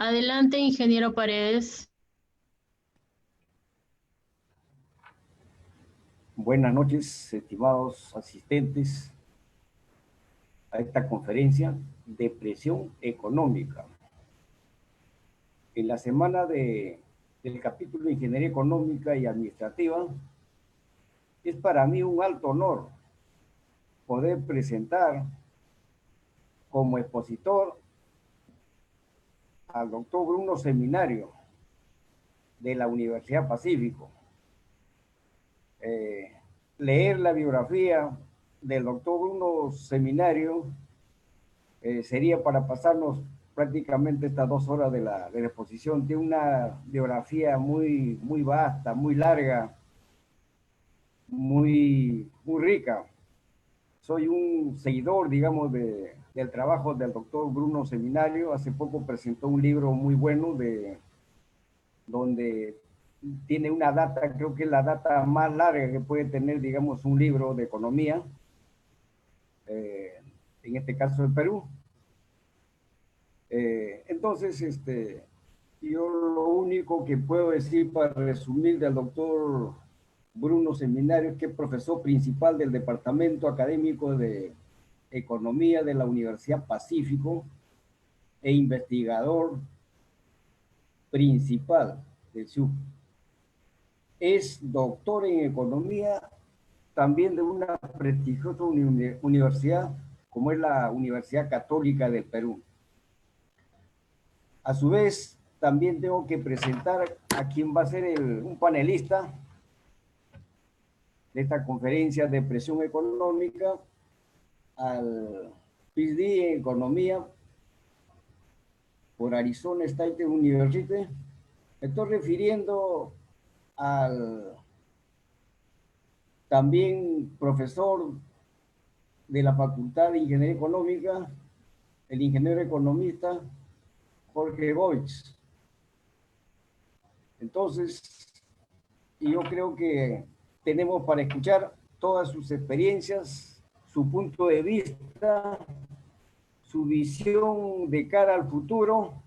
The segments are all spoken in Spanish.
Adelante, ingeniero Paredes. Buenas noches, estimados asistentes a esta conferencia de presión económica. En la semana del capítulo de Ingeniería Económica y Administrativa, es para mí un alto honor poder presentar como expositor al doctor Bruno Seminario de la Universidad Pacífico. Leer la biografía del doctor Bruno Seminario sería para pasarnos prácticamente estas 2 horas de la exposición. Tiene una biografía muy vasta, muy larga, muy rica. Soy un seguidor, digamos, del trabajo del doctor Bruno Seminario. Hace poco presentó un libro muy bueno donde tiene una data, creo que es la data más larga que puede tener, digamos, un libro de economía, en este caso en Perú. Entonces, yo lo único que puedo decir para resumir del doctor Bruno Seminario es que es profesor principal del Departamento Académico de Economía de la Universidad Pacífico e investigador principal del SUC. Es doctor en Economía también de una prestigiosa universidad como es la Universidad Católica del Perú. A su vez, también tengo que presentar a quien va a ser un panelista de esta conferencia de presión económica, al PhD en Economía por Arizona State University. Me estoy refiriendo al también profesor de la Facultad de Ingeniería Económica, el ingeniero economista Jorge Goich. Entonces, yo creo que tenemos para escuchar todas sus experiencias, su punto de vista, su visión de cara al futuro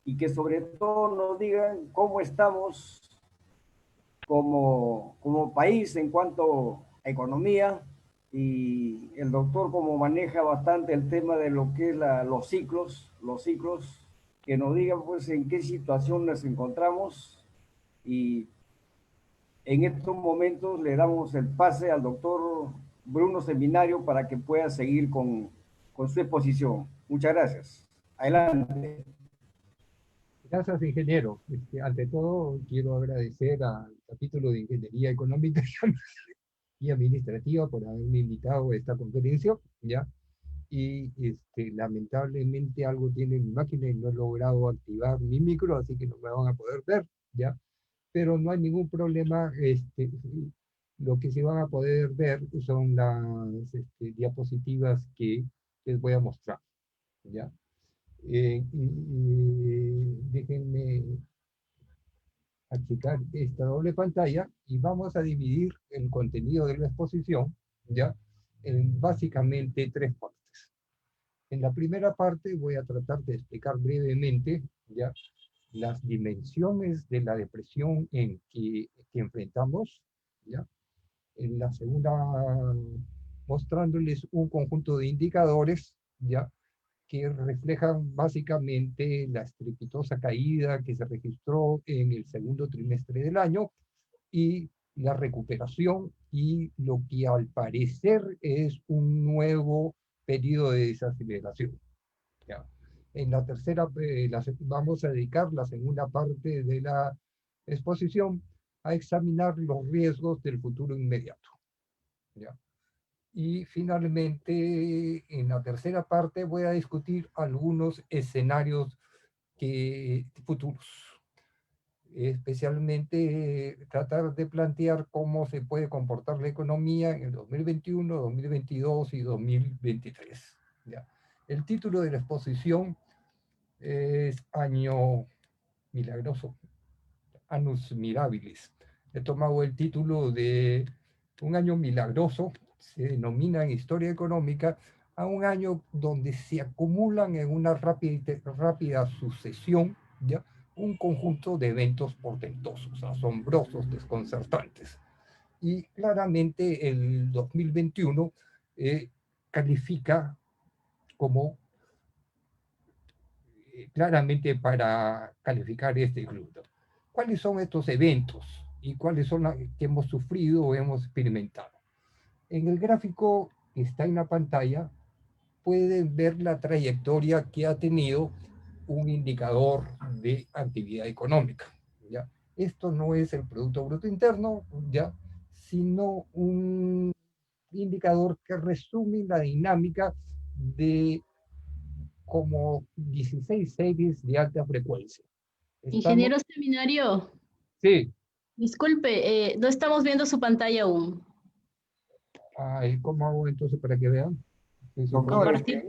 y que sobre todo nos digan cómo estamos como país en cuanto a economía, y el doctor como maneja bastante el tema de lo que es los ciclos, que nos digan pues en qué situación nos encontramos, y en estos momentos le damos el pase al doctor Bruno Seminario para que pueda seguir con su exposición. Muchas gracias. Adelante. Gracias, ingeniero. Ante todo, quiero agradecer al capítulo de Ingeniería Económica y Administrativa por haberme invitado a esta conferencia, ¿ya? Y lamentablemente algo tiene mi máquina y no he logrado activar mi micro, así que no me van a poder ver, ¿ya? Pero no hay ningún problema. Lo que se van a poder ver son las diapositivas que les voy a mostrar, ¿ya? Déjenme achicar esta doble pantalla y vamos a dividir el contenido de la exposición, ¿ya? En básicamente tres partes. En la primera parte voy a tratar de explicar brevemente, ¿ya?, las dimensiones de la depresión que enfrentamos, ¿ya? En la segunda, mostrándoles un conjunto de indicadores, ¿ya?, que reflejan básicamente la estrepitosa caída que se registró en el segundo trimestre del año y la recuperación y lo que al parecer es un nuevo periodo de desaceleración. ¿Ya? En la tercera, vamos a dedicar la segunda parte de la exposición a examinar los riesgos del futuro inmediato. ¿Ya? Y finalmente, en la tercera parte voy a discutir algunos escenarios futuros. Especialmente tratar de plantear cómo se puede comportar la economía en el 2021, 2022 y 2023. ¿Ya? El título de la exposición es Año Milagroso, Annus Mirabilis. He tomado el título de un año milagroso, se denomina en historia económica a un año donde se acumulan en una rápida sucesión, ¿ya?, un conjunto de eventos portentosos, asombrosos, desconcertantes. Y claramente el 2021 califica como claramente para calificar este grupo. ¿Cuáles son estos eventos y cuáles son los que hemos sufrido o hemos experimentado? En el gráfico que está en la pantalla pueden ver la trayectoria que ha tenido un indicador de actividad económica, ¿ya? Esto no es el Producto Bruto Interno, ¿ya?, sino un indicador que resume la dinámica de como 16 series de alta frecuencia. Estamos, Ingeniero Seminario, sí. disculpe, no estamos viendo su pantalla aún. Ay, ¿cómo hago entonces para que vean? Doctor, Compartir.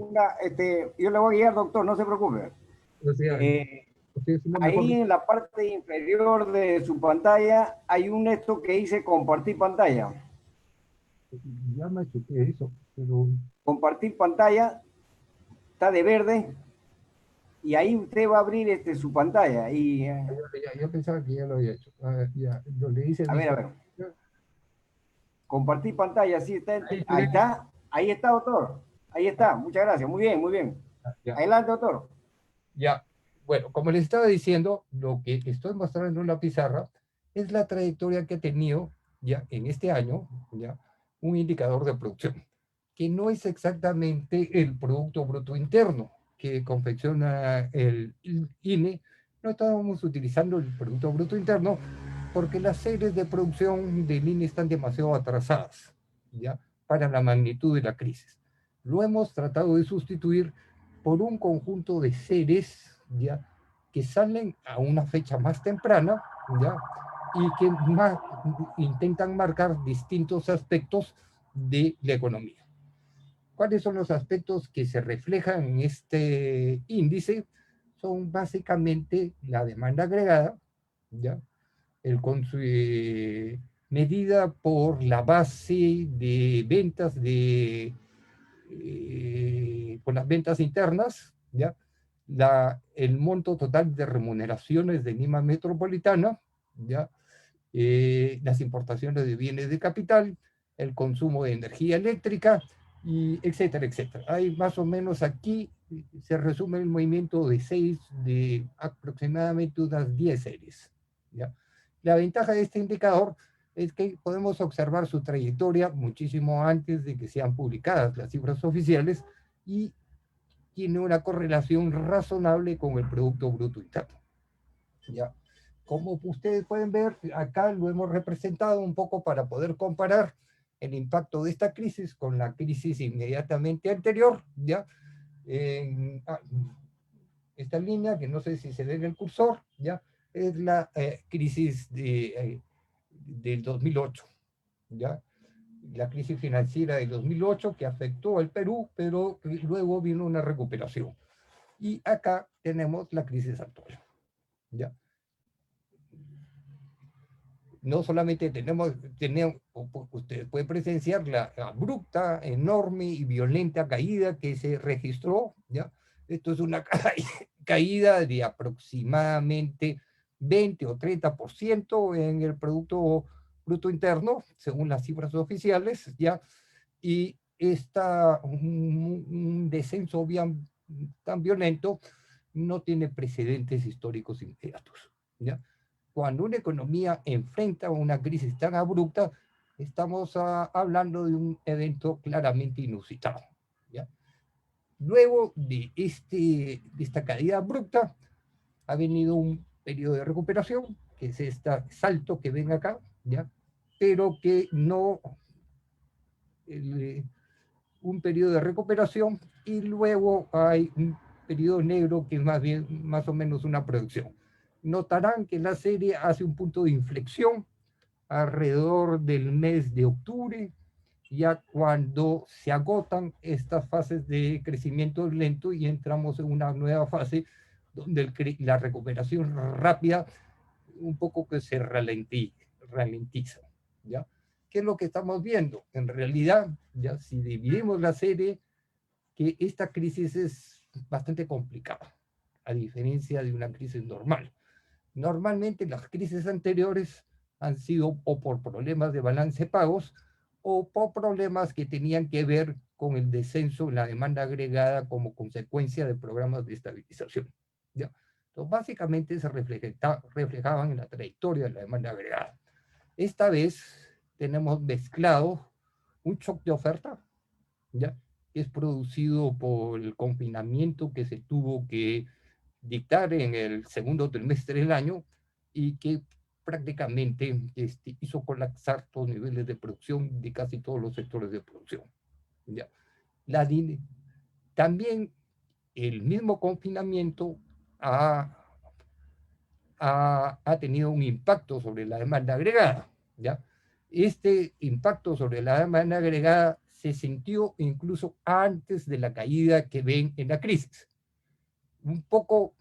yo le voy a guiar, doctor, no se preocupe. O sea, Ahí en la parte inferior de su pantalla hay un esto que dice compartir pantalla. Ya me chequeé eso, pero... Compartir pantalla, está de verde, y ahí usted va a abrir su pantalla. Y, yo pensaba que ya lo había hecho. Ya, lo le hice a ver. Compartir pantalla, sí, ahí está, doctor. Ahí está, muchas gracias, muy bien, muy bien. Ya. Adelante, doctor. Ya, bueno, como les estaba diciendo, lo que estoy mostrando en la pizarra es la trayectoria que ha tenido ya en este año, ya, un indicador de producción, que no es exactamente el Producto Bruto Interno que confecciona el INE. No estábamos utilizando el Producto Bruto Interno porque las series de producción del INE están demasiado atrasadas, ya, para la magnitud de la crisis. Lo hemos tratado de sustituir por un conjunto de seres, ¿ya?, que salen a una fecha más temprana, ¿ya?, y que intentan marcar distintos aspectos de la economía. ¿Cuáles son los aspectos que se reflejan en este índice? Son básicamente la demanda agregada, ¿ya?, medida por la base de ventas por las ventas internas, ¿ya?, el monto total de remuneraciones de Lima Metropolitana, ¿ya?, las importaciones de bienes de capital, el consumo de energía eléctrica, y etcétera, etcétera. Hay más o menos aquí, se resume el movimiento de aproximadamente unas 10 series, ¿ya? La ventaja de este indicador es que podemos observar su trayectoria muchísimo antes de que sean publicadas las cifras oficiales y tiene una correlación razonable con el Producto Bruto Interno. ¿ya? Como ustedes pueden ver, acá lo hemos representado un poco para poder comparar el impacto de esta crisis con la crisis inmediatamente anterior, ¿ya? En, esta línea, que no sé si se ve en el cursor, ¿ya? Es la crisis del 2008, ¿ya? La crisis financiera del 2008 que afectó al Perú, pero luego vino una recuperación. Y acá tenemos la crisis actual, ¿ya? No solamente tenemos, ustedes pueden presenciar la abrupta, enorme y violenta caída que se registró, ¿ya? Esto es una caída de aproximadamente 20 o 30% en el Producto Bruto Interno, según las cifras oficiales, ¿ya? Y un descenso bien, tan violento no tiene precedentes históricos inmediatos, ¿ya? Cuando una economía enfrenta una crisis tan abrupta, estamos hablando de un evento claramente inusitado, ¿ya? Luego de esta caída abrupta, ha venido un periodo de recuperación, que es este salto que ven acá, ¿ya? Pero que no, un periodo de recuperación, y luego hay un periodo negro que es más bien, más o menos una producción. Notarán que la serie hace un punto de inflexión alrededor del mes de octubre, ya cuando se agotan estas fases de crecimiento lento y entramos en una nueva fase donde la recuperación rápida un poco que se ralentiza, ¿ya? ¿Qué es lo que estamos viendo? En realidad, ya si dividimos la serie, que esta crisis es bastante complicada, a diferencia de una crisis normal. Normalmente las crisis anteriores han sido o por problemas de balance de pagos o por problemas que tenían que ver con el descenso en la demanda agregada como consecuencia de programas de estabilización, ¿ya? Entonces, básicamente se reflejaban en la trayectoria de la demanda agregada. Esta vez tenemos mezclado un shock de oferta, ¿ya? Que es producido por el confinamiento que se tuvo que dictar en el segundo trimestre del año y que prácticamente hizo colapsar los niveles de producción de casi todos los sectores de producción, ¿ya? También el mismo confinamiento ha tenido un impacto sobre la demanda agregada, ¿ya? Este impacto sobre la demanda agregada se sintió incluso antes de la caída que ven en la crisis. Un poco,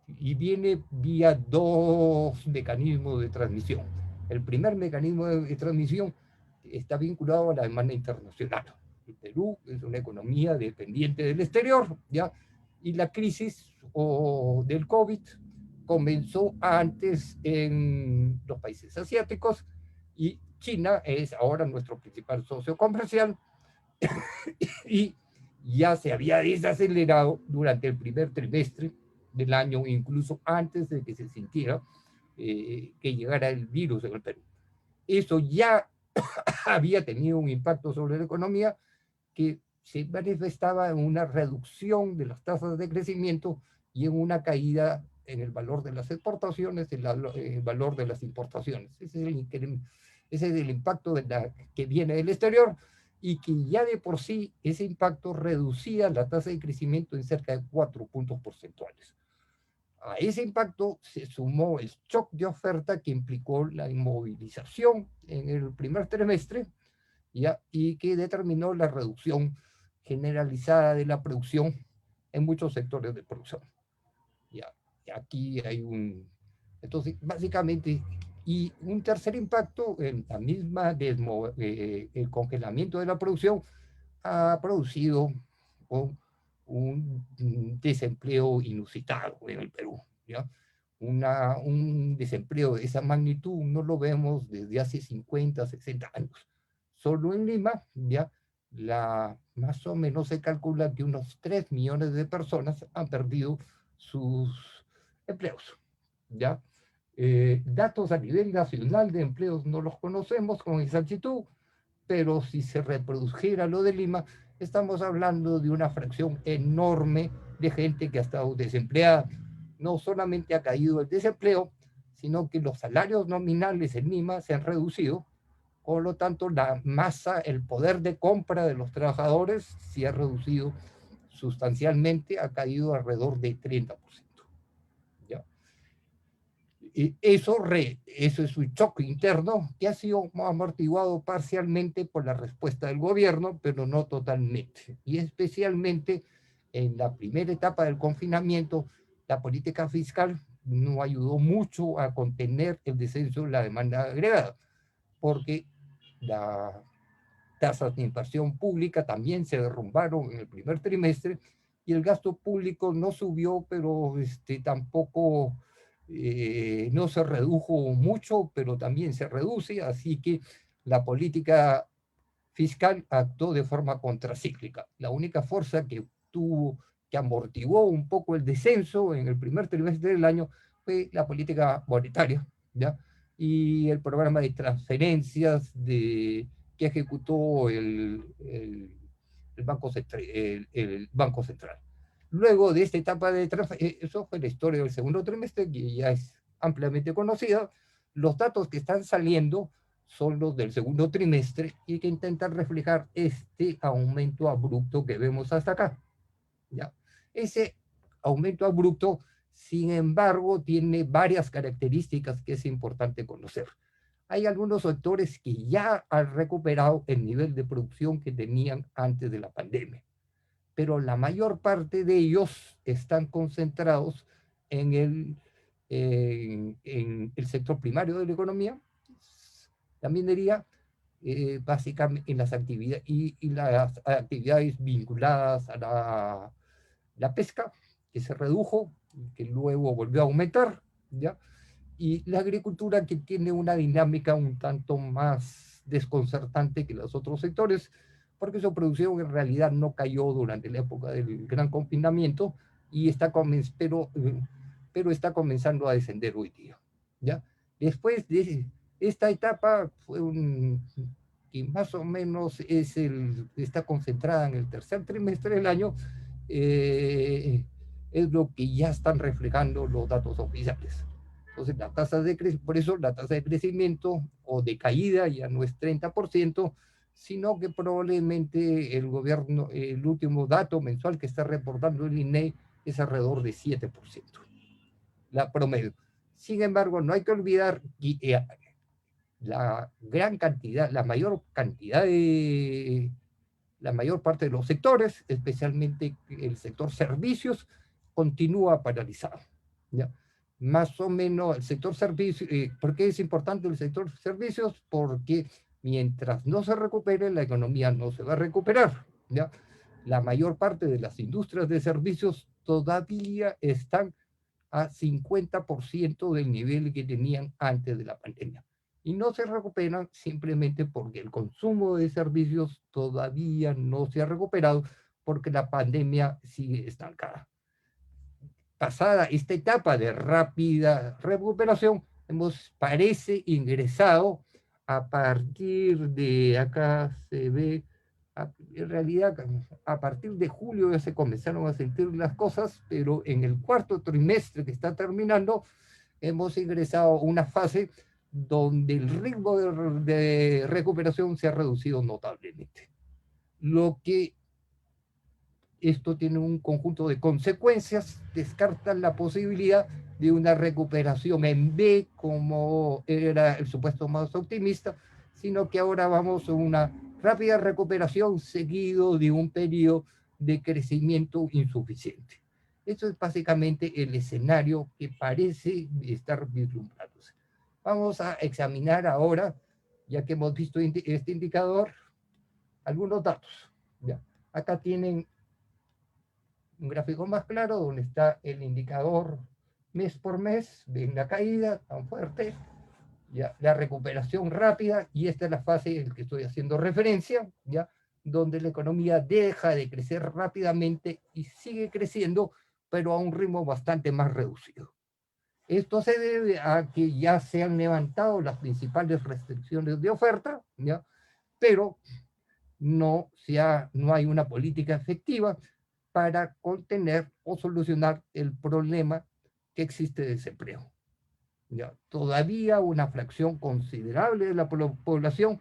y viene vía dos mecanismos de transmisión. El primer mecanismo de transmisión está vinculado a la demanda internacional. El Perú es una economía dependiente del exterior, ¿ya? Y la crisis del COVID comenzó antes en los países asiáticos y China es ahora nuestro principal socio comercial y ya se había desacelerado durante el primer trimestre del año, incluso antes de que se sintiera que llegara el virus en el Perú. Eso ya había tenido un impacto sobre la economía que se manifestaba en una reducción de las tasas de crecimiento y en una caída en el valor de las exportaciones, en el valor de las importaciones. Ese es el impacto que viene del exterior y que ya de por sí ese impacto reducía la tasa de crecimiento en cerca de 4 puntos porcentuales. A ese impacto se sumó el shock de oferta que implicó la inmovilización en el primer trimestre, ¿ya? Y que determinó la reducción generalizada de la producción en muchos sectores de producción. ¿Ya? Y aquí hay entonces, básicamente, y un tercer impacto, en la misma el congelamiento de la producción ha producido un desempleo inusitado en el Perú, ¿ya? Un desempleo de esa magnitud no lo vemos desde hace 50, 60 años. Solo en Lima, ¿ya? Más o menos se calcula que unos 3 millones de personas han perdido sus empleos, ¿ya? Datos a nivel nacional de empleos no los conocemos con exactitud, pero si se reprodujera lo de Lima, estamos hablando de una fracción enorme de gente que ha estado desempleada. no solamente ha caído el desempleo, sino que los salarios nominales en Lima se han reducido. Por lo tanto, la masa, el poder de compra de los trabajadores se ha reducido sustancialmente, ha caído alrededor de 30%. ¿Ya? Y eso es un choque interno que ha sido amortiguado parcialmente por la respuesta del gobierno, pero no totalmente. Y especialmente en la primera etapa del confinamiento, la política fiscal no ayudó mucho a contener el descenso de la demanda agregada, porque las tasas de inversión pública también se derrumbaron en el primer trimestre y el gasto público no subió, pero tampoco no se redujo mucho, pero también se reduce, así que la política fiscal actuó de forma contracíclica. La única fuerza que tuvo, que amortiguó un poco el descenso en el primer trimestre del año fue la política monetaria, ¿ya? Y el programa de transferencias que ejecutó el Banco Central. Luego de esta etapa de transferencias, eso fue la historia del segundo trimestre, que ya es ampliamente conocida. Los datos que están saliendo son los del segundo trimestre y que intentan reflejar este aumento abrupto que vemos hasta acá. ¿Ya? Ese aumento abrupto, sin embargo, tiene varias características que es importante conocer. Hay algunos sectores que ya han recuperado el nivel de producción que tenían antes de la pandemia, pero la mayor parte de ellos están concentrados en el sector primario de la economía, la minería, básicamente en las actividades y las actividades vinculadas a la pesca, que se redujo, que luego volvió a aumentar, ¿ya? Y la agricultura, que tiene una dinámica un tanto más desconcertante que los otros sectores, porque su producción en realidad no cayó durante la época del gran confinamiento, y pero está comenzando a descender hoy día, ¿ya? Después de esta etapa que más o menos está concentrada en el tercer trimestre del año, es lo que ya están reflejando los datos oficiales. Entonces, por eso la tasa de crecimiento o de caída ya no es 30%, sino que probablemente el gobierno, el último dato mensual que está reportando el INE es alrededor de 7%, la promedio. Sin embargo, no hay que olvidar que la mayor parte de los sectores, especialmente el sector servicios, continúa paralizado, ¿ya? Más o menos el sector servicios, ¿por qué es importante el sector servicios? Porque mientras no se recupere, la economía no se va a recuperar, ¿ya? La mayor parte de las industrias de servicios todavía están a 50% del nivel que tenían antes de la pandemia. Y no se recuperan simplemente porque el consumo de servicios todavía no se ha recuperado, porque la pandemia sigue estancada. Pasada esta etapa de rápida recuperación, parece ingresado a partir de, acá se ve, en realidad a partir de julio ya se comenzaron a sentir las cosas, pero en el cuarto trimestre que está terminando, hemos ingresado a una fase donde el ritmo de recuperación se ha reducido notablemente. Lo que esto tiene un conjunto de consecuencias, descartan la posibilidad de una recuperación en V, como era el supuesto más optimista, sino que ahora vamos a una rápida recuperación seguido de un periodo de crecimiento insuficiente. Eso es básicamente el escenario que parece estar vislumbrándose. Vamos a examinar ahora, ya que hemos visto este indicador, algunos datos. ¿Ya? Acá tienen un gráfico más claro donde está el indicador mes por mes de la caída tan fuerte, ya, la recuperación rápida, y esta es la fase en la que estoy haciendo referencia, ya, donde la economía deja de crecer rápidamente y sigue creciendo, pero a un ritmo bastante más reducido. Esto se debe a que ya se han levantado las principales restricciones de oferta, ¿ya? Pero no hay una política efectiva para contener o solucionar el problema que existe desempleo. ¿Ya? Todavía una fracción considerable de la población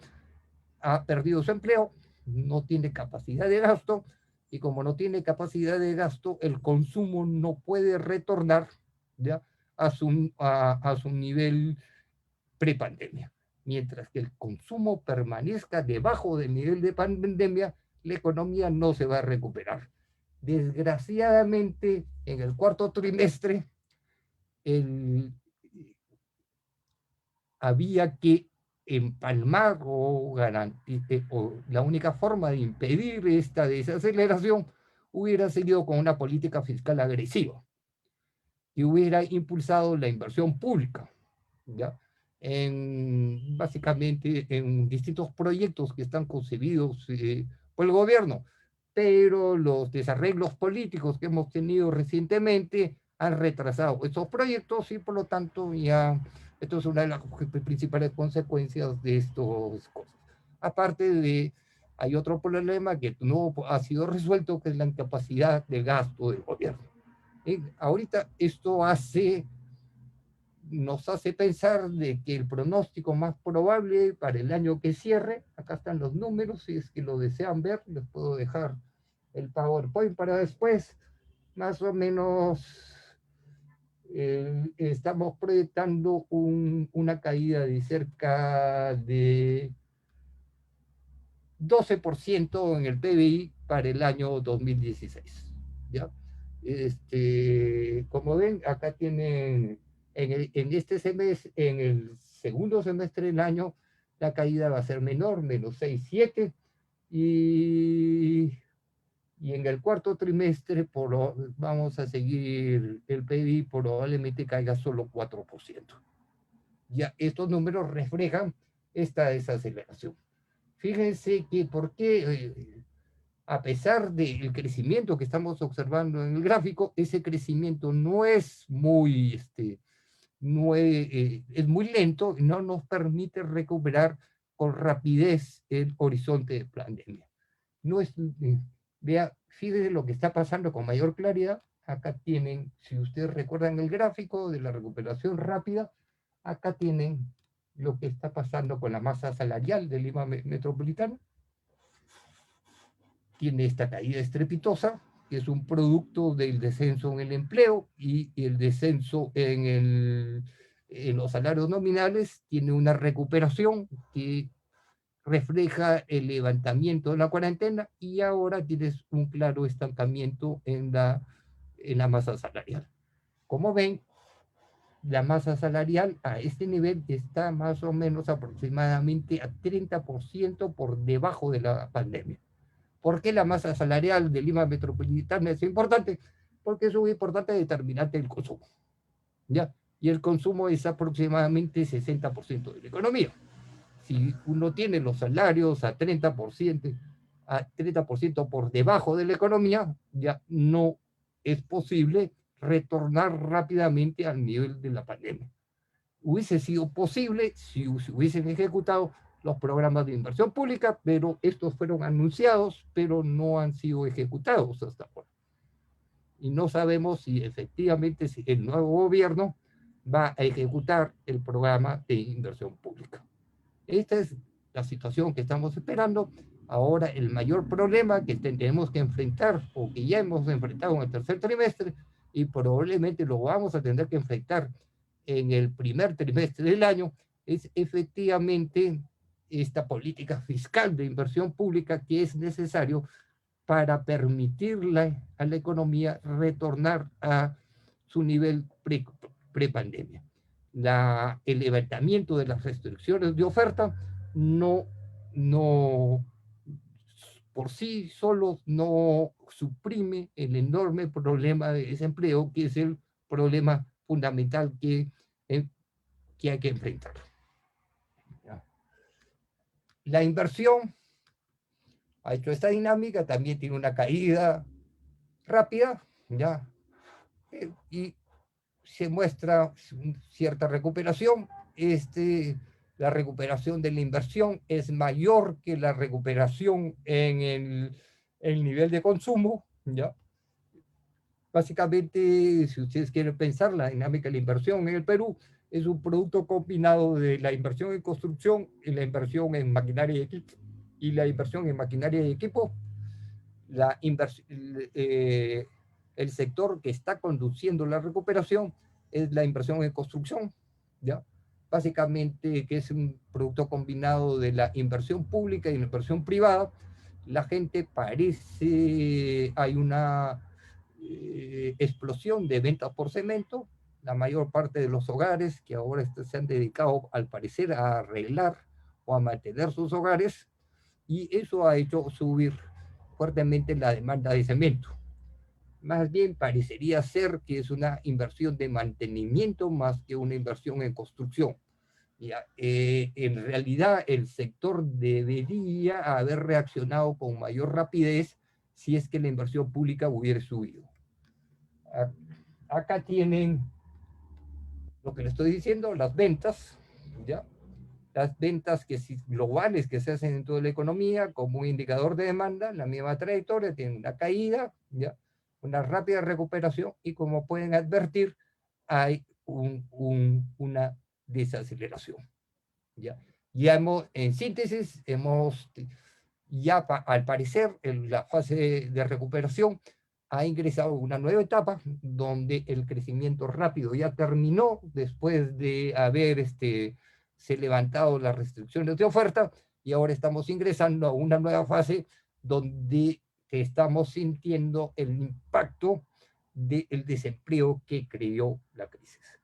ha perdido su empleo, no tiene capacidad de gasto, y como no tiene capacidad de gasto, el consumo no puede retornar, ¿ya?, a su nivel prepandemia. Mientras que el consumo permanezca debajo del nivel de pandemia, la economía no se va a recuperar. Desgraciadamente, en el cuarto trimestre, había que empalmar o la única forma de impedir esta desaceleración hubiera seguido con una política fiscal agresiva que hubiera impulsado la inversión pública, ¿ya? Básicamente en distintos proyectos que están concebidos por el gobierno, pero los desarreglos políticos que hemos tenido recientemente han retrasado estos proyectos y por lo tanto ya esto es una de las principales consecuencias de estas cosas. Aparte de, hay otro problema que no ha sido resuelto, que es la incapacidad de gasto del gobierno. Ahorita esto nos hace pensar de que el pronóstico más probable para el año que cierre, acá están los números, si es que lo desean ver, les puedo dejar el PowerPoint para después, más o menos estamos proyectando una caída de cerca de 12% en el PBI para el año 2016, ¿ya? Como ven, acá tienen, en este semestre, en el segundo semestre del año, la caída va a ser menor, menos 6, 7, y en el cuarto trimestre vamos a seguir, el PIB probablemente caiga solo 4%. Ya estos números reflejan esta desaceleración. Fíjense que por qué, a pesar del crecimiento que estamos observando en el gráfico, ese crecimiento no es muy, es muy lento y no nos permite recuperar con rapidez el horizonte de pandemia. No es, vea, fíjense lo que está pasando con mayor claridad. Acá tienen, si ustedes recuerdan el gráfico de la recuperación rápida, acá tienen lo que está pasando con la masa salarial de Lima Metropolitana. Tiene esta caída estrepitosa, que es un producto del descenso en el empleo y el descenso en los salarios nominales. Tiene una recuperación que refleja el levantamiento de la cuarentena y ahora tienes un claro estancamiento en la masa salarial. Como ven, la masa salarial a este nivel está más o menos aproximadamente a 30% por debajo de la pandemia. ¿Por qué la masa salarial de Lima Metropolitana es importante? Porque es un importante determinante del consumo, ¿ya? Y el consumo es aproximadamente 60% de la economía. Si uno tiene los salarios a 30% por debajo de la economía, ya no es posible retornar rápidamente al nivel de la pandemia. Hubiese sido posible si se hubiesen ejecutado los programas de inversión pública, pero estos fueron anunciados, pero no han sido ejecutados hasta ahora. Y no sabemos si efectivamente el nuevo gobierno va a ejecutar el programa de inversión pública. Esta es la situación que estamos esperando. Ahora el mayor problema que tenemos que enfrentar, o que ya hemos enfrentado en el tercer trimestre, y probablemente lo vamos a tener que enfrentar en el primer trimestre del año, es efectivamente esta política fiscal de inversión pública que es necesario para permitirle a la economía retornar a su nivel pre-pandemia. El levantamiento de las restricciones de oferta no por sí solo no suprime el enorme problema de desempleo, que es el problema fundamental que hay que enfrentar. La inversión ha hecho esta dinámica, también tiene una caída rápida, ¿ya? Y se muestra cierta recuperación. La recuperación de la inversión es mayor que la recuperación en el nivel de consumo, ¿ya? Básicamente, si ustedes quieren pensar, la dinámica de la inversión en el Perú es un producto combinado de la inversión en construcción y la inversión en maquinaria y equipo. Y la inversión en maquinaria y equipo, el sector que está conduciendo la recuperación es la inversión en construcción, ¿ya? Básicamente, que es un producto combinado de la inversión pública y la inversión privada. La gente parece, hay una explosión de ventas por cemento. La mayor parte de los hogares que ahora se han dedicado, al parecer, a arreglar o a mantener sus hogares, y eso ha hecho subir fuertemente la demanda de cemento. Más bien parecería ser que es una inversión de mantenimiento más que una inversión en construcción. Ya, en realidad el sector debería haber reaccionado con mayor rapidez si es que la inversión pública hubiera subido. Acá tienen lo que les estoy diciendo, las ventas, ¿ya? Las ventas globales que se hacen en toda la economía como un indicador de demanda, la misma trayectoria, tiene una caída, ¿ya? Una rápida recuperación, y como pueden advertir, hay una desaceleración, ¿ya? En síntesis, al parecer, en la fase de recuperación ha ingresado una nueva etapa donde el crecimiento rápido ya terminó después de haber se levantado las restricciones de oferta, y ahora estamos ingresando a una nueva fase donde estamos sintiendo el impacto del desempleo que creó la crisis.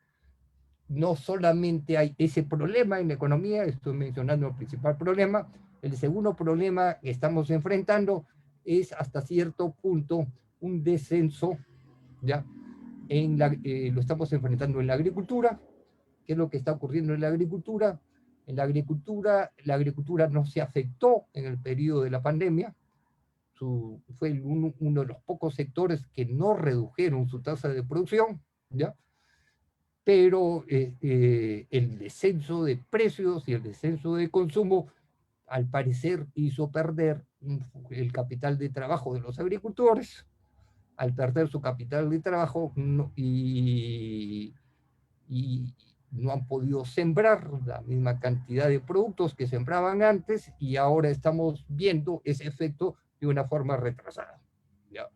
No solamente hay ese problema en la economía, estoy mencionando el principal problema. El segundo problema que estamos enfrentando es hasta cierto punto un descenso, ¿ya? Lo estamos enfrentando en la agricultura. ¿Qué es lo que está ocurriendo en la agricultura? En la agricultura no se afectó en el periodo de la pandemia. Fue uno de los pocos sectores que no redujeron su tasa de producción, ¿ya? Pero el descenso de precios y el descenso de consumo, al parecer, hizo perder el capital de trabajo de los agricultores. Al perder su capital de trabajo y no han podido sembrar la misma cantidad de productos que sembraban antes, y ahora estamos viendo ese efecto de una forma retrasada, ¿ya?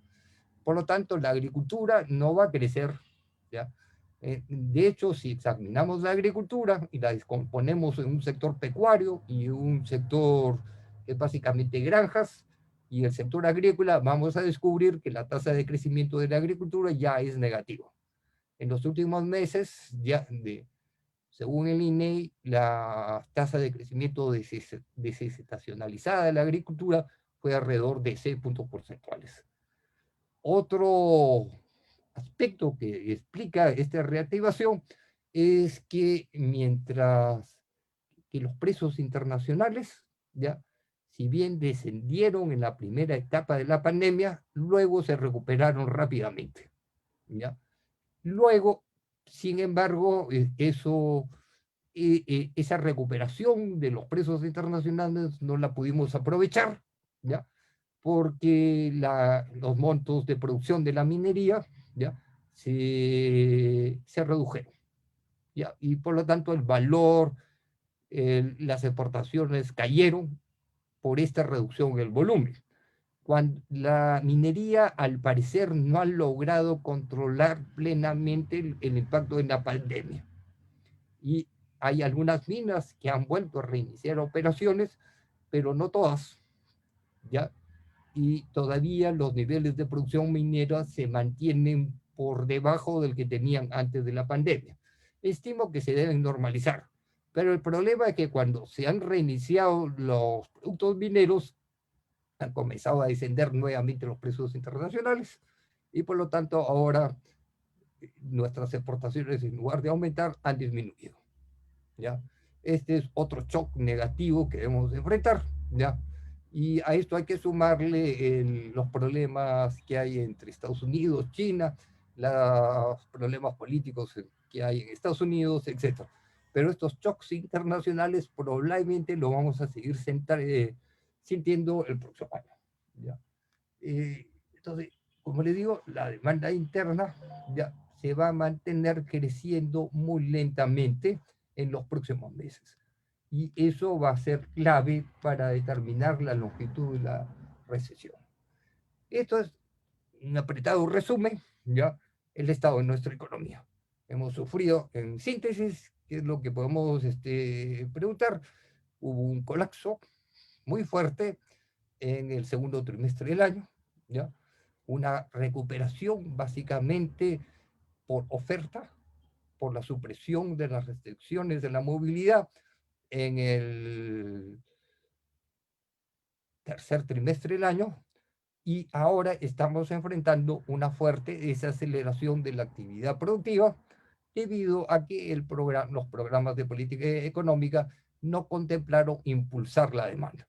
Por lo tanto, la agricultura no va a crecer, ¿ya? De hecho, si examinamos la agricultura y la descomponemos en un sector pecuario y un sector que es básicamente granjas, y el sector agrícola, vamos a descubrir que la tasa de crecimiento de la agricultura ya es negativa. En los últimos meses, según el INEI, la tasa de crecimiento desestacionalizada de la agricultura fue alrededor de 6 puntos porcentuales. Otro aspecto que explica esta reactivación es que mientras que los precios internacionales, ¿ya?, si bien descendieron en la primera etapa de la pandemia, luego se recuperaron rápidamente, ¿ya? Luego, sin embargo, esa recuperación de los precios internacionales no la pudimos aprovechar, ¿ya? Porque los montos de producción de la minería, ¿ya?, se redujeron, ¿ya? Y por lo tanto el valor, las exportaciones cayeron por esta reducción del volumen. Cuando la minería, al parecer, no ha logrado controlar plenamente el impacto de la pandemia. Y hay algunas minas que han vuelto a reiniciar operaciones, pero no todas, ¿ya? Y todavía los niveles de producción minera se mantienen por debajo del que tenían antes de la pandemia. Estimo que se deben normalizar, pero el problema es que cuando se han reiniciado los productos mineros, han comenzado a descender nuevamente los precios internacionales, y por lo tanto ahora nuestras exportaciones, en lugar de aumentar, han disminuido, ¿ya? Este es otro shock negativo que debemos enfrentar, ¿ya? Y a esto hay que sumarle los problemas que hay entre Estados Unidos, China, los problemas políticos que hay en Estados Unidos, etc. Pero estos shocks internacionales probablemente lo vamos a seguir sintiendo el próximo año, ¿ya? Entonces, como les digo, la demanda interna ya se va a mantener creciendo muy lentamente en los próximos meses. Y eso va a ser clave para determinar la longitud de la recesión. Esto es un apretado resumen, ya, el estado de nuestra economía. Hemos sufrido, en síntesis, ¿qué es lo que podemos preguntar? Hubo un colapso muy fuerte en el segundo trimestre del año, ¿ya? Una recuperación básicamente por oferta, por la supresión de las restricciones de la movilidad en el tercer trimestre del año, y ahora estamos enfrentando una fuerte desaceleración de la actividad productiva debido a que los programas de política económica no contemplaron impulsar la demanda.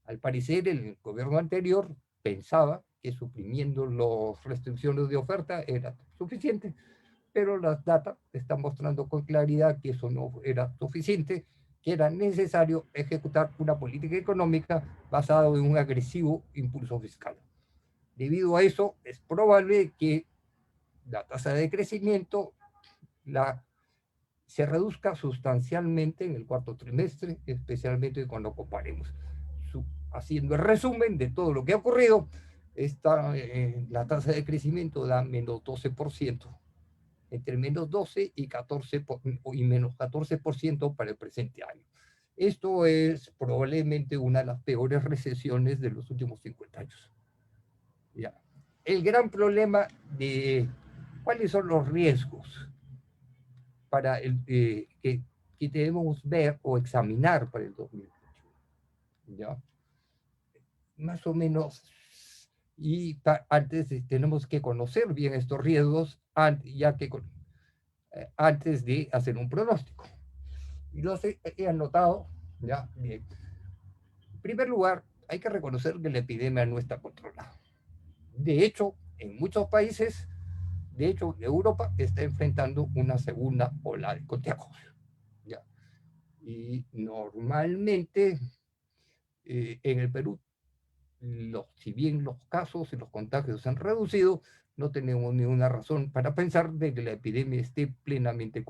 Al parecer, el gobierno anterior pensaba que suprimiendo las restricciones de oferta era suficiente, pero las datas están mostrando con claridad que eso no era suficiente, que era necesario ejecutar una política económica basada en un agresivo impulso fiscal. Debido a eso, es probable que la tasa de crecimiento se reduzca sustancialmente en el cuarto trimestre, especialmente cuando comparemos. Haciendo el resumen de todo lo que ha ocurrido, la tasa de crecimiento da menos 12%, entre menos 12 y 14 y menos 14% para el presente año. Esto es probablemente una de las peores recesiones de los últimos 50 años. Ya. El gran problema de cuáles son los riesgos para que debemos ver o examinar para el 2021. ¿Ya? Más o menos, y antes tenemos que conocer bien estos riesgos antes de hacer un pronóstico. Y los he anotado, ya, bien. En primer lugar, hay que reconocer que la epidemia no está controlada. De hecho, en muchos países, de hecho, Europa está enfrentando una segunda ola de contagios. ¿Ya? Y normalmente en el Perú, si bien los casos y los contagios se han reducido, no tenemos ninguna razón para pensar de que la epidemia esté plenamente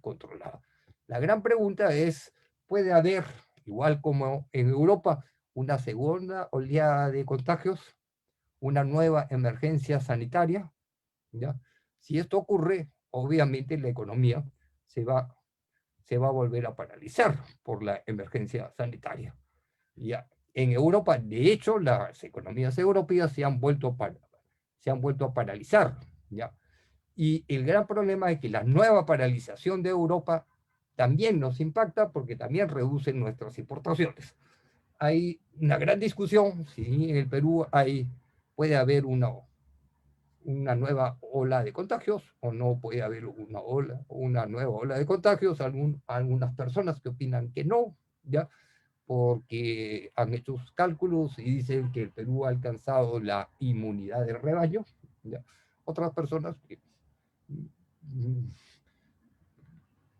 controlada. La gran pregunta es, ¿puede haber, igual como en Europa, una segunda oleada de contagios, una nueva emergencia sanitaria? ¿Ya? Si esto ocurre, obviamente la economía se va a volver a paralizar por la emergencia sanitaria. Ya. En Europa, de hecho, las economías europeas se han vuelto a paralizar. ¿Ya? Y el gran problema es que la nueva paralización de Europa también nos impacta porque también reduce nuestras importaciones. Hay una gran discusión si en el Perú puede haber una nueva ola de contagios o no puede haber una nueva ola de contagios. Algunas personas que opinan que no, ¿ya? Porque han hecho sus cálculos y dicen que el Perú ha alcanzado la inmunidad de rebaño, ¿ya? Otras personas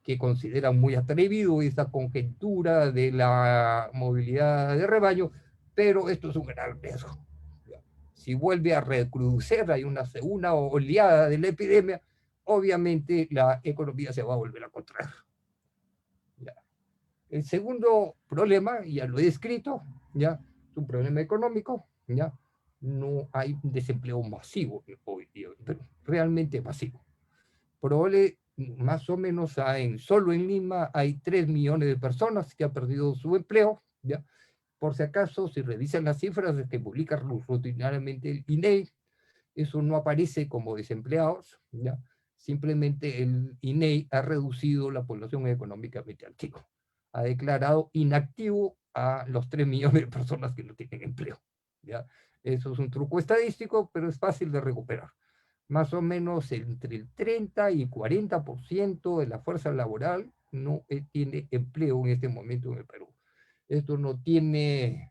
que consideran muy atrevido esta conjetura de la movilidad de rebaño, pero esto es un gran riesgo. Si vuelve a recrudecer, hay una segunda oleada de la epidemia, obviamente la economía se va a volver a contraer. ¿Ya? El segundo problema, ya lo he descrito, ¿ya? Es un problema económico, ¿ya? No hay desempleo masivo hoy, pero realmente masivo. Probable, más o menos, solo en Lima hay 3 millones de personas que han perdido su empleo, ¿ya? Por si acaso, si revisan las cifras que publica rutinariamente el INEI, eso no aparece como desempleados, ¿ya? Simplemente el INEI ha reducido la población económicamente activa. Ha declarado inactivo a los 3 millones de personas que no tienen empleo, ¿ya? Eso es un truco estadístico, pero es fácil de recuperar. Más o menos entre el 30 y 40% de la fuerza laboral no tiene empleo en este momento en el Perú. Esto tiene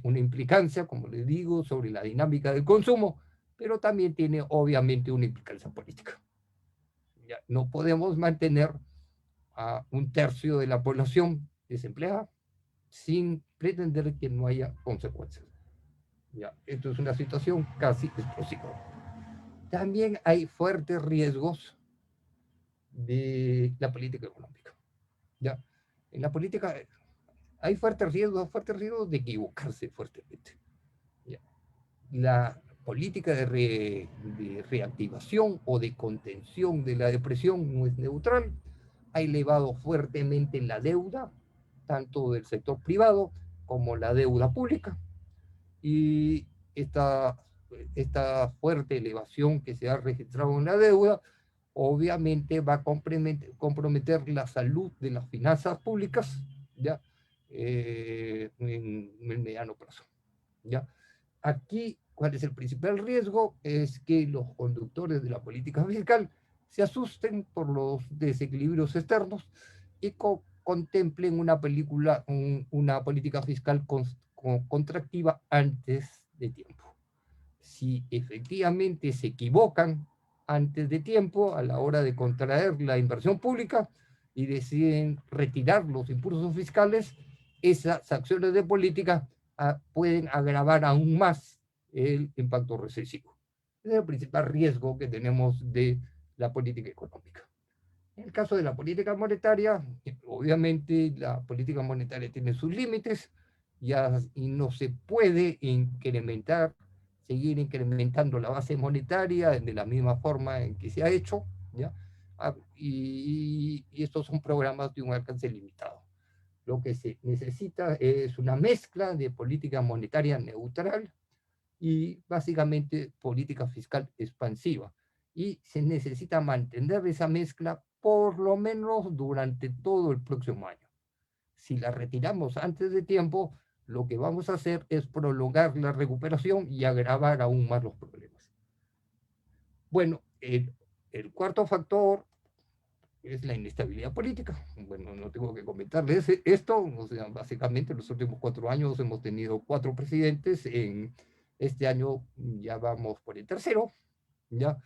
una implicancia, como les digo, sobre la dinámica del consumo, pero también tiene obviamente una implicancia política. Ya, no podemos mantener a un tercio de la población desempleada sin pretender que no haya consecuencias. Ya, esto es una situación casi explosiva. También hay fuertes riesgos de la política económica. ¿Ya? En la política hay fuertes riesgos de equivocarse fuertemente. ¿Ya? La política de reactivación o de contención de la depresión no es neutral, ha elevado fuertemente la deuda, tanto del sector privado como la deuda pública, y esta fuerte elevación que se ha registrado en la deuda obviamente va a comprometer la salud de las finanzas públicas, ¿ya? En el mediano plazo, ¿ya? Aquí, ¿cuál es el principal riesgo? Es que los conductores de la política fiscal se asusten por los desequilibrios externos y contemplen una política fiscal contractiva antes de tiempo. Si efectivamente se equivocan antes de tiempo a la hora de contraer la inversión pública y deciden retirar los impulsos fiscales, esas acciones de política pueden agravar aún más el impacto recesivo. Ese es el principal riesgo que tenemos de la política económica. En el caso de la política monetaria, obviamente la política monetaria tiene sus límites y no se puede seguir incrementando la base monetaria de la misma forma en que se ha hecho, ¿ya? Y estos son programas de un alcance limitado. Lo que se necesita es una mezcla de política monetaria neutral y básicamente política fiscal expansiva. Y se necesita mantener esa mezcla por lo menos durante todo el próximo año. Si la retiramos antes de tiempo, lo que vamos a hacer es prolongar la recuperación y agravar aún más los problemas. Bueno, el cuarto factor es la inestabilidad política. Bueno, no tengo que comentarles esto, o sea, básicamente en los últimos 4 años hemos tenido 4 presidentes, en este año ya vamos por el tercero, ¿ya?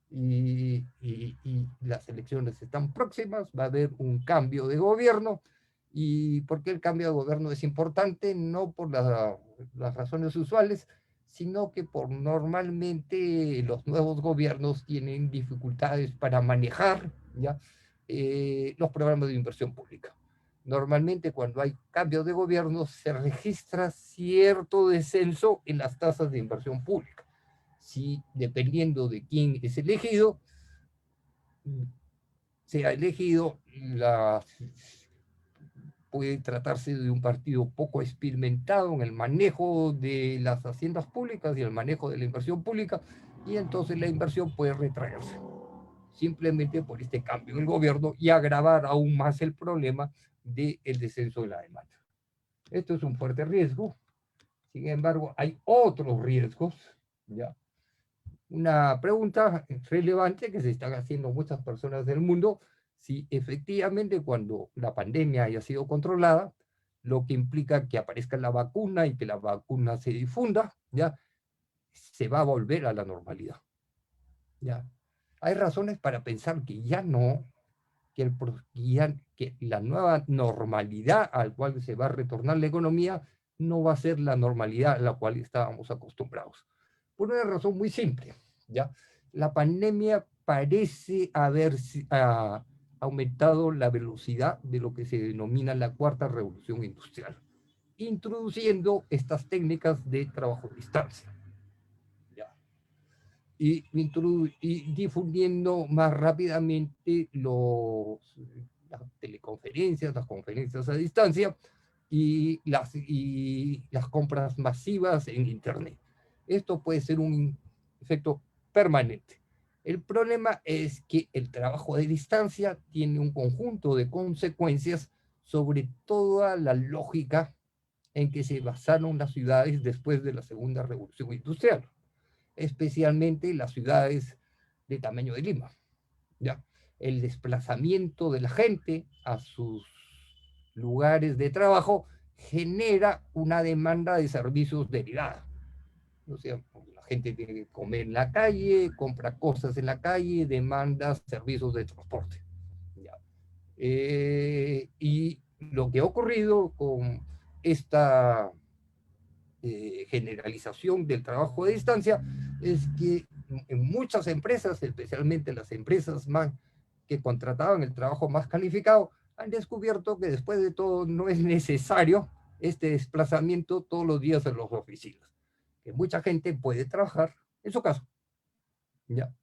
Y las elecciones están próximas, va a haber un cambio de gobierno. ¿Y por qué el cambio de gobierno es importante? No por las razones usuales, sino que por normalmente los nuevos gobiernos tienen dificultades para manejar, ¿ya? Los programas de inversión pública. Normalmente cuando hay cambios de gobierno se registra cierto descenso en las tasas de inversión pública. Si dependiendo de quién es elegido, sea elegido, puede tratarse de un partido poco experimentado en el manejo de las haciendas públicas y el manejo de la inversión pública, y entonces la inversión puede retraerse simplemente por este cambio en el gobierno y agravar aún más el problema del descenso de la demanda. Esto es un fuerte riesgo. Sin embargo, hay otros riesgos, ¿ya? Una pregunta relevante que se están haciendo muchas personas del mundo: si efectivamente cuando la pandemia haya sido controlada, lo que implica que aparezca la vacuna y que la vacuna se difunda, ¿ya? Se va a volver a la normalidad, ¿ya? Hay razones para pensar que ya no, que la nueva normalidad al cual se va a retornar la economía no va a ser la normalidad a la cual estábamos acostumbrados. Por una razón muy simple, ¿ya? La pandemia parece haber aumentado la velocidad de lo que se denomina la cuarta revolución industrial, introduciendo estas técnicas de trabajo a distancia, ¿ya? Y difundiendo más rápidamente las teleconferencias, las conferencias a distancia y las compras masivas en Internet. Esto puede ser un efecto permanente. El problema es que el trabajo de distancia tiene un conjunto de consecuencias sobre toda la lógica en que se basaron las ciudades después de la segunda revolución industrial, especialmente las ciudades de tamaño de Lima, ¿ya? El desplazamiento de la gente a sus lugares de trabajo genera una demanda de servicios derivada. O sea, la gente tiene que comer en la calle, compra cosas en la calle, demanda servicios de transporte, ¿ya? Y lo que ha ocurrido con esta generalización del trabajo de distancia es que en muchas empresas, especialmente las empresas más que contrataban el trabajo más calificado, han descubierto que después de todo no es necesario este desplazamiento todos los días en las oficinas, que mucha gente puede trabajar en su casa, ¿ya?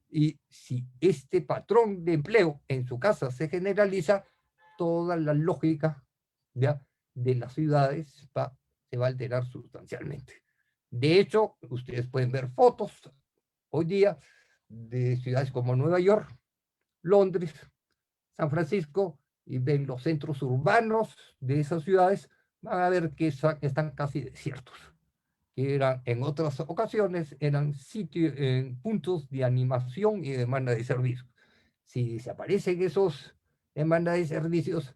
Y si este patrón de empleo en su casa se generaliza, toda la lógica, ¿ya?, de las ciudades se va a alterar sustancialmente. De hecho, ustedes pueden ver fotos hoy día de ciudades como Nueva York, Londres, San Francisco, y ven los centros urbanos de esas ciudades, van a ver que están casi desiertos, que eran en otras ocasiones, eran sitios, puntos de animación y demanda de servicios. Si desaparecen esos demandas de servicios,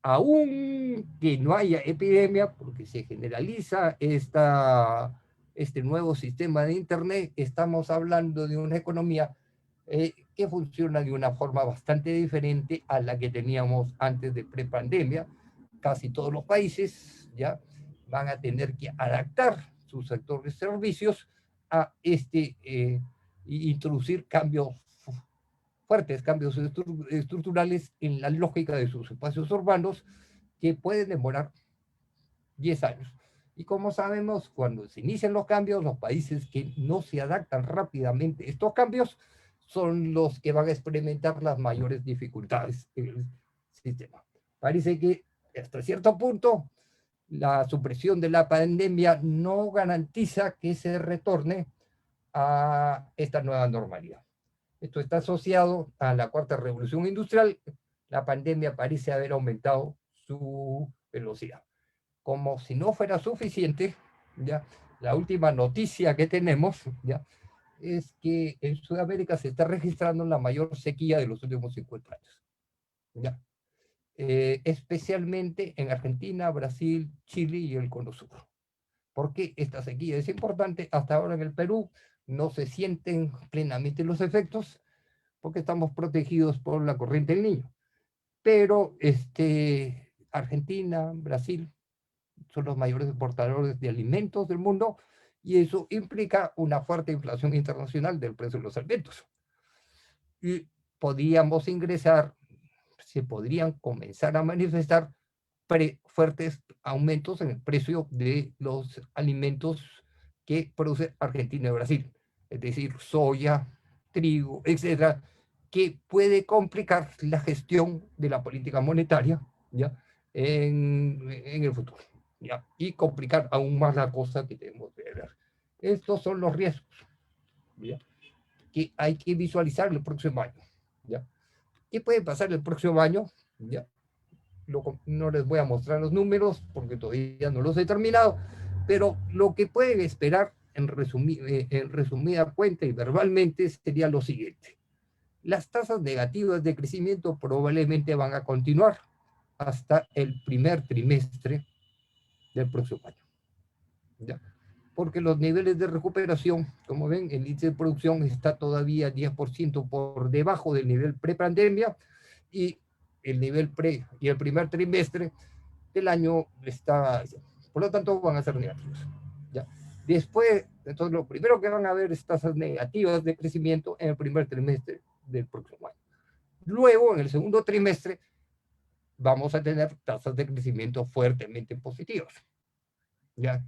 aún que no haya epidemia, porque se generaliza este nuevo sistema de Internet, estamos hablando de una economía que funciona de una forma bastante diferente a la que teníamos antes de prepandemia. Casi todos los países ya van a tener que adaptar sus sectores de servicios a introducir cambios fuertes, cambios estructurales en la lógica de sus espacios urbanos que pueden demorar 10 años. Y como sabemos, cuando se inician los cambios, los países que no se adaptan rápidamente a estos cambios son los que van a experimentar las mayores dificultades en el sistema. Parece que hasta cierto punto la supresión de la pandemia no garantiza que se retorne a esta nueva normalidad. Esto está asociado a la cuarta revolución industrial. La pandemia parece haber aumentado su velocidad. Como si no fuera suficiente, ¿ya?, la última noticia que tenemos, ¿ya?, es que en Sudamérica se está registrando la mayor sequía de los últimos 50 años. ¿Ya? Especialmente en Argentina, Brasil, Chile y el Cono Sur. ¿Por qué esta sequía es importante? Hasta ahora en el Perú no se sienten plenamente los efectos porque estamos protegidos por la corriente del Niño. Pero Argentina, Brasil son los mayores exportadores de alimentos del mundo y eso implica una fuerte inflación internacional del precio de los alimentos. Y podríamos se podrían comenzar a manifestar fuertes aumentos en el precio de los alimentos que produce Argentina y Brasil, es decir, soya, trigo, etcétera, que puede complicar la gestión de la política monetaria, ¿ya?, en el futuro, ¿ya?, y complicar aún más la cosa que tenemos que ver. Estos son los riesgos, ¿ya?, que hay que visualizar el próximo año, ¿ya? ¿Qué puede pasar el próximo año? ¿Ya? No les voy a mostrar los números porque todavía no los he terminado, pero lo que pueden esperar en resumida cuenta y verbalmente sería lo siguiente. Las tasas negativas de crecimiento probablemente van a continuar hasta el primer trimestre del próximo año, ¿ya?, porque los niveles de recuperación, como ven, el índice de producción está todavía 10% por debajo del nivel prepandemia y el nivel y el primer trimestre del año está, por lo tanto van a ser negativos, ¿ya? Después, entonces lo primero que van a ver es tasas negativas de crecimiento en el primer trimestre del próximo año. Luego, en el segundo trimestre, vamos a tener tasas de crecimiento fuertemente positivas, ¿ya?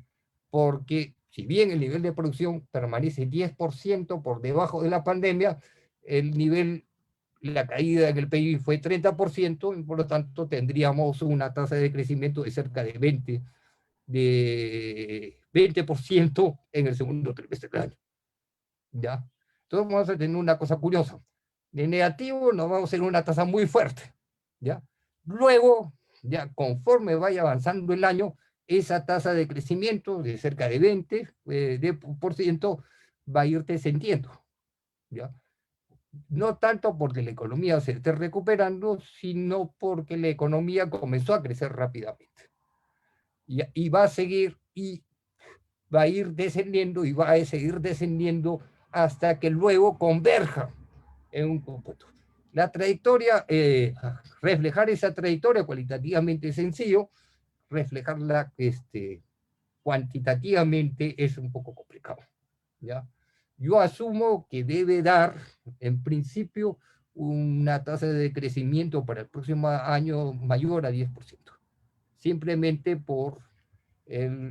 Porque si bien el nivel de producción permanece 10% por debajo de la pandemia, la caída en el PIB fue 30%, y por lo tanto tendríamos una tasa de crecimiento de cerca de 20% en el segundo trimestre del año, ¿ya? Entonces vamos a tener una cosa curiosa. De negativo nos vamos a tener una tasa muy fuerte, ¿ya? Luego, ya conforme vaya avanzando el año, esa tasa de crecimiento de cerca de 20% va a ir descendiendo, ¿ya? No tanto porque la economía se esté recuperando, sino porque la economía comenzó a crecer rápidamente. Y va a seguir, y va a ir descendiendo, y va a seguir descendiendo hasta que luego converja en un punto. La trayectoria, reflejar esa trayectoria cualitativamente sencillo, reflejarla cuantitativamente es un poco complicado, ¿ya? Yo asumo que debe dar, en principio, una tasa de crecimiento para el próximo año mayor a 10%, simplemente por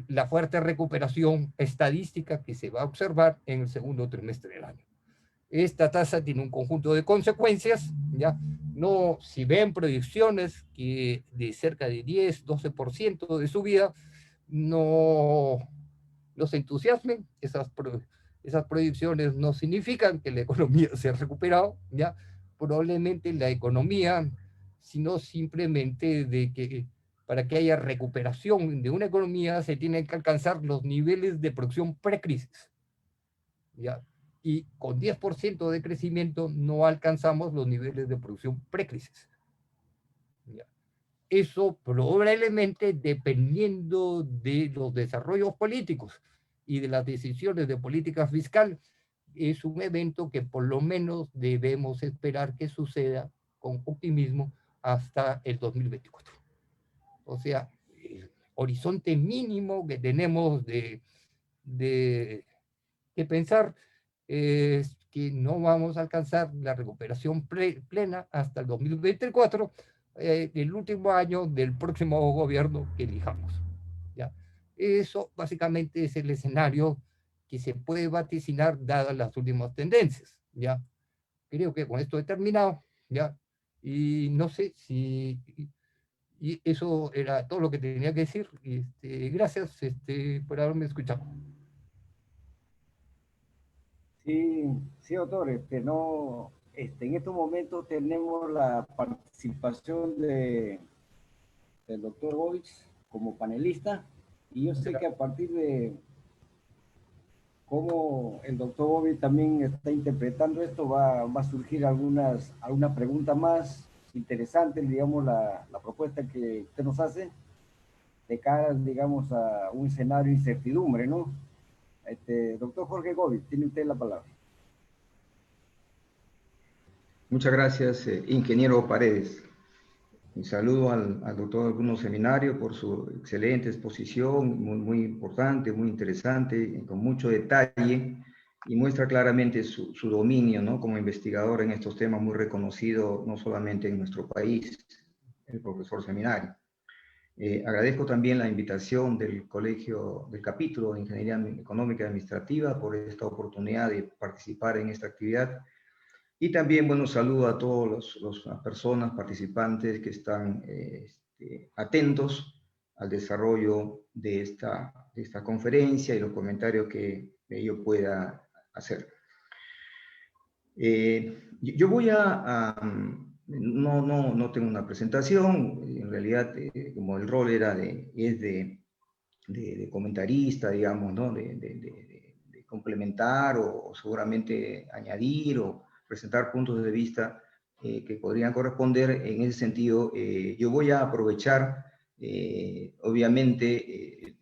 la fuerte recuperación estadística que se va a observar en el segundo trimestre del año. Esta tasa tiene un conjunto de consecuencias, ¿ya? No, si ven proyecciones que de cerca de 10, 12% de subida, no se entusiasmen, esas proyecciones no significan que la economía se ha recuperado, ¿ya? Probablemente la economía, sino simplemente de que para que haya recuperación de una economía se tienen que alcanzar los niveles de producción precrisis, ¿ya? Y con 10% de crecimiento no alcanzamos los niveles de producción precrisis, ¿ya? Eso probablemente, dependiendo de los desarrollos políticos y de las decisiones de política fiscal, es un evento que por lo menos debemos esperar que suceda con optimismo hasta el 2024. O sea, el horizonte mínimo que tenemos de pensar es que no vamos a alcanzar la recuperación plena hasta el 2024, el último año del próximo gobierno que elijamos, ¿ya? Eso básicamente es el escenario que se puede vaticinar dadas las últimas tendencias, ¿ya? Creo que con esto he terminado, ¿ya? Y no sé si... Y eso era todo lo que tenía que decir. Gracias por haberme escuchado. Sí, sí, doctor, no, en estos momentos tenemos la participación del doctor Bovich como panelista, y yo sé que a partir de cómo el doctor Bovich también está interpretando esto, va a surgir alguna pregunta más interesante, digamos, la propuesta que usted nos hace de cara, digamos, a un escenario de incertidumbre, ¿no? Doctor Jorge Bovich, tiene usted la palabra. Muchas gracias, ingeniero Paredes. Un saludo al doctor Bruno Seminario por su excelente exposición, muy importante, muy interesante, con mucho detalle, y muestra claramente su dominio, ¿no?, como investigador en estos temas, muy reconocido no solamente en nuestro país, el profesor Seminario. Agradezco también la invitación del capítulo de Ingeniería Económica y Administrativa por esta oportunidad de participar en esta actividad. Y también, bueno, saludo a todas las personas participantes que están atentos al desarrollo de esta conferencia y los comentarios que yo pueda hacer. Yo voy no tengo una presentación, en realidad, como el rol es de comentarista, digamos, ¿no? De complementar o seguramente añadir o presentar puntos de vista que podrían corresponder. En ese sentido, yo voy a aprovechar, obviamente,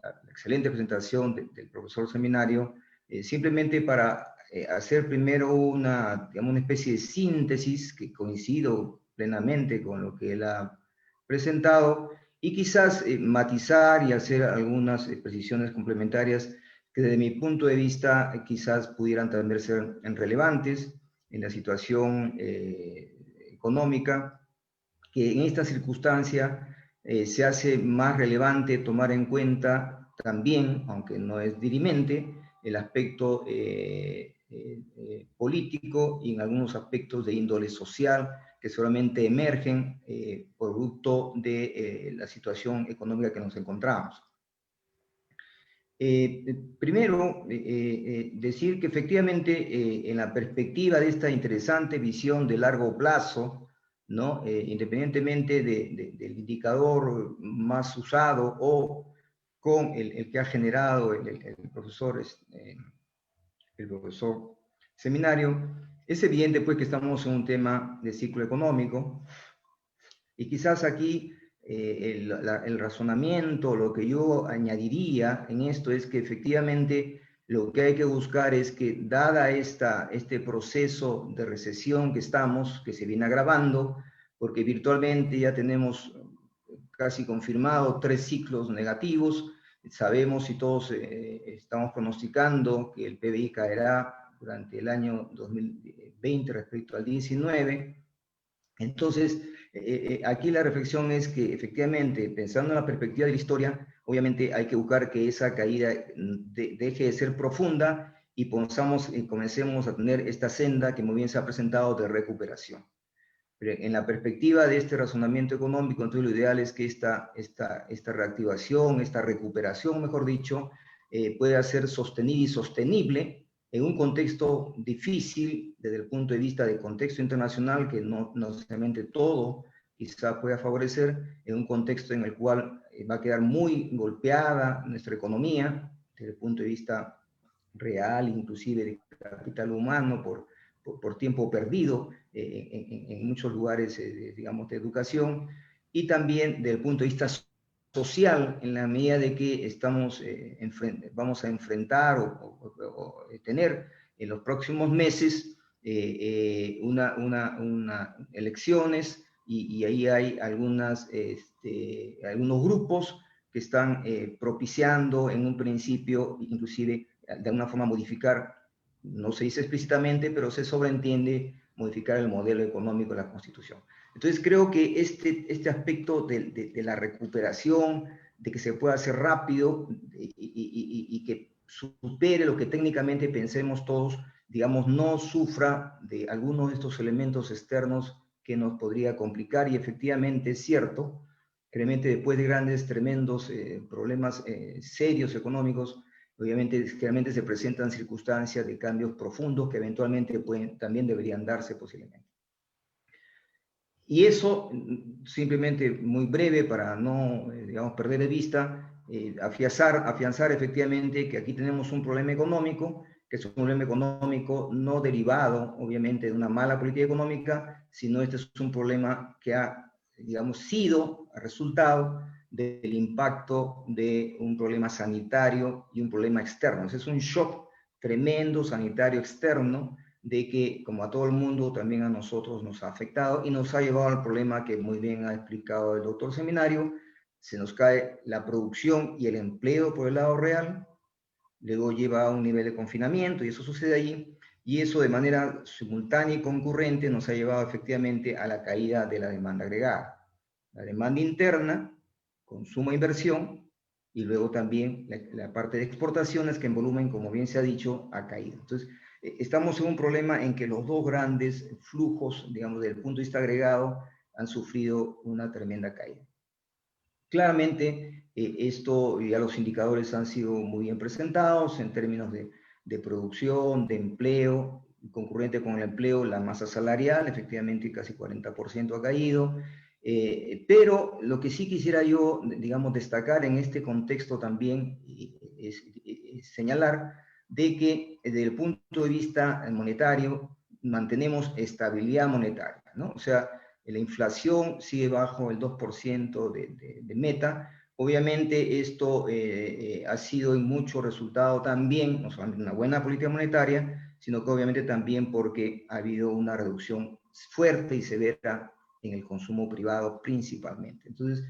la excelente presentación del profesor Seminario, simplemente para hacer primero digamos, una especie de síntesis, que coincido plenamente con lo que él ha presentado, y quizás matizar y hacer algunas precisiones complementarias que desde mi punto de vista quizás pudieran también ser relevantes en la situación económica, que en esta circunstancia se hace más relevante tomar en cuenta también, aunque no es dirimente, el aspecto político y en algunos aspectos de índole social que solamente emergen producto de la situación económica que nos encontramos. Primero, decir que efectivamente en la perspectiva de esta interesante visión de largo plazo, ¿no? Independientemente del indicador más usado o con el que ha generado el profesor Seminario, es evidente pues que estamos en un tema de ciclo económico, y quizás aquí el razonamiento, lo que yo añadiría en esto es que efectivamente lo que hay que buscar es que, dada este proceso de recesión que se viene agravando, porque virtualmente ya tenemos casi confirmado 3 ciclos negativos, sabemos y todos estamos pronosticando que el PBI caerá durante el año 2020 respecto al 19. Entonces, aquí la reflexión es que efectivamente, pensando en la perspectiva de la historia, obviamente hay que buscar que esa caída deje de ser profunda y comencemos a tener esta senda que muy bien se ha presentado de recuperación. Pero en la perspectiva de este razonamiento económico, entonces lo ideal es que esta reactivación, esta recuperación, mejor dicho, pueda ser sostenida y sostenible en un contexto difícil desde el punto de vista del contexto internacional, que no necesariamente todo quizá pueda favorecer, en un contexto en el cual va a quedar muy golpeada nuestra economía desde el punto de vista real, inclusive de capital humano, por tiempo perdido en muchos lugares, digamos, de educación, y también desde el punto de vista social, en la medida de que vamos a enfrentar o tener en los próximos meses elecciones, y ahí hay algunos grupos que están propiciando en un principio, inclusive de alguna forma modificar, no se dice explícitamente, pero se sobreentiende modificar el modelo económico de la Constitución. Entonces creo que este aspecto de la recuperación, de que se pueda hacer rápido y que supere lo que técnicamente pensemos todos, digamos, no sufra de algunos de estos elementos externos que nos podría complicar, y efectivamente es cierto, realmente después de grandes, tremendos problemas serios económicos, obviamente generalmente se presentan circunstancias de cambios profundos que eventualmente también deberían darse posiblemente. Y eso, simplemente muy breve para no, digamos, perder de vista, afianzar efectivamente que aquí tenemos un problema económico, que es un problema económico no derivado, obviamente, de una mala política económica, sino este es un problema que ha, digamos, sido resultado del impacto de un problema sanitario y un problema externo. Ese es un shock tremendo sanitario externo, de que, como a todo el mundo, también a nosotros nos ha afectado y nos ha llevado al problema que muy bien ha explicado el doctor Seminario. Se nos cae la producción y el empleo por el lado real, luego lleva a un nivel de confinamiento y eso sucede allí, y eso de manera simultánea y concurrente nos ha llevado efectivamente a la caída de la demanda agregada. La demanda interna, consumo e inversión, y luego también la parte de exportaciones, que en volumen, como bien se ha dicho, ha caído. Entonces, estamos en un problema en que los dos grandes flujos, digamos, desde el punto de vista agregado, han sufrido una tremenda caída. Claramente, esto, ya los indicadores han sido muy bien presentados en términos de producción, de empleo, concurrente con el empleo, la masa salarial, efectivamente casi 40% ha caído, pero lo que sí quisiera yo, digamos, destacar en este contexto también es señalar de que desde el punto de vista monetario mantenemos estabilidad monetaria, ¿no? O sea, la inflación sigue bajo el 2% de meta. Obviamente esto ha sido en mucho resultado también, no solamente una buena política monetaria, sino que obviamente también porque ha habido una reducción fuerte y severa en el consumo privado principalmente. Entonces,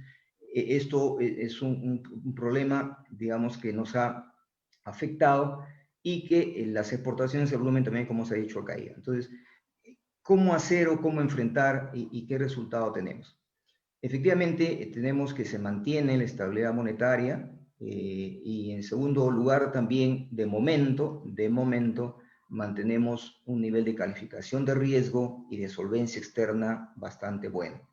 esto es un problema, digamos, que nos ha afectado, y que las exportaciones, el volumen también, como se ha dicho, ha caído. Entonces, ¿cómo hacer o cómo enfrentar y qué resultado tenemos? Efectivamente, tenemos que se mantiene la estabilidad monetaria, y en segundo lugar también, de momento, mantenemos un nivel de calificación de riesgo y de solvencia externa bastante bueno.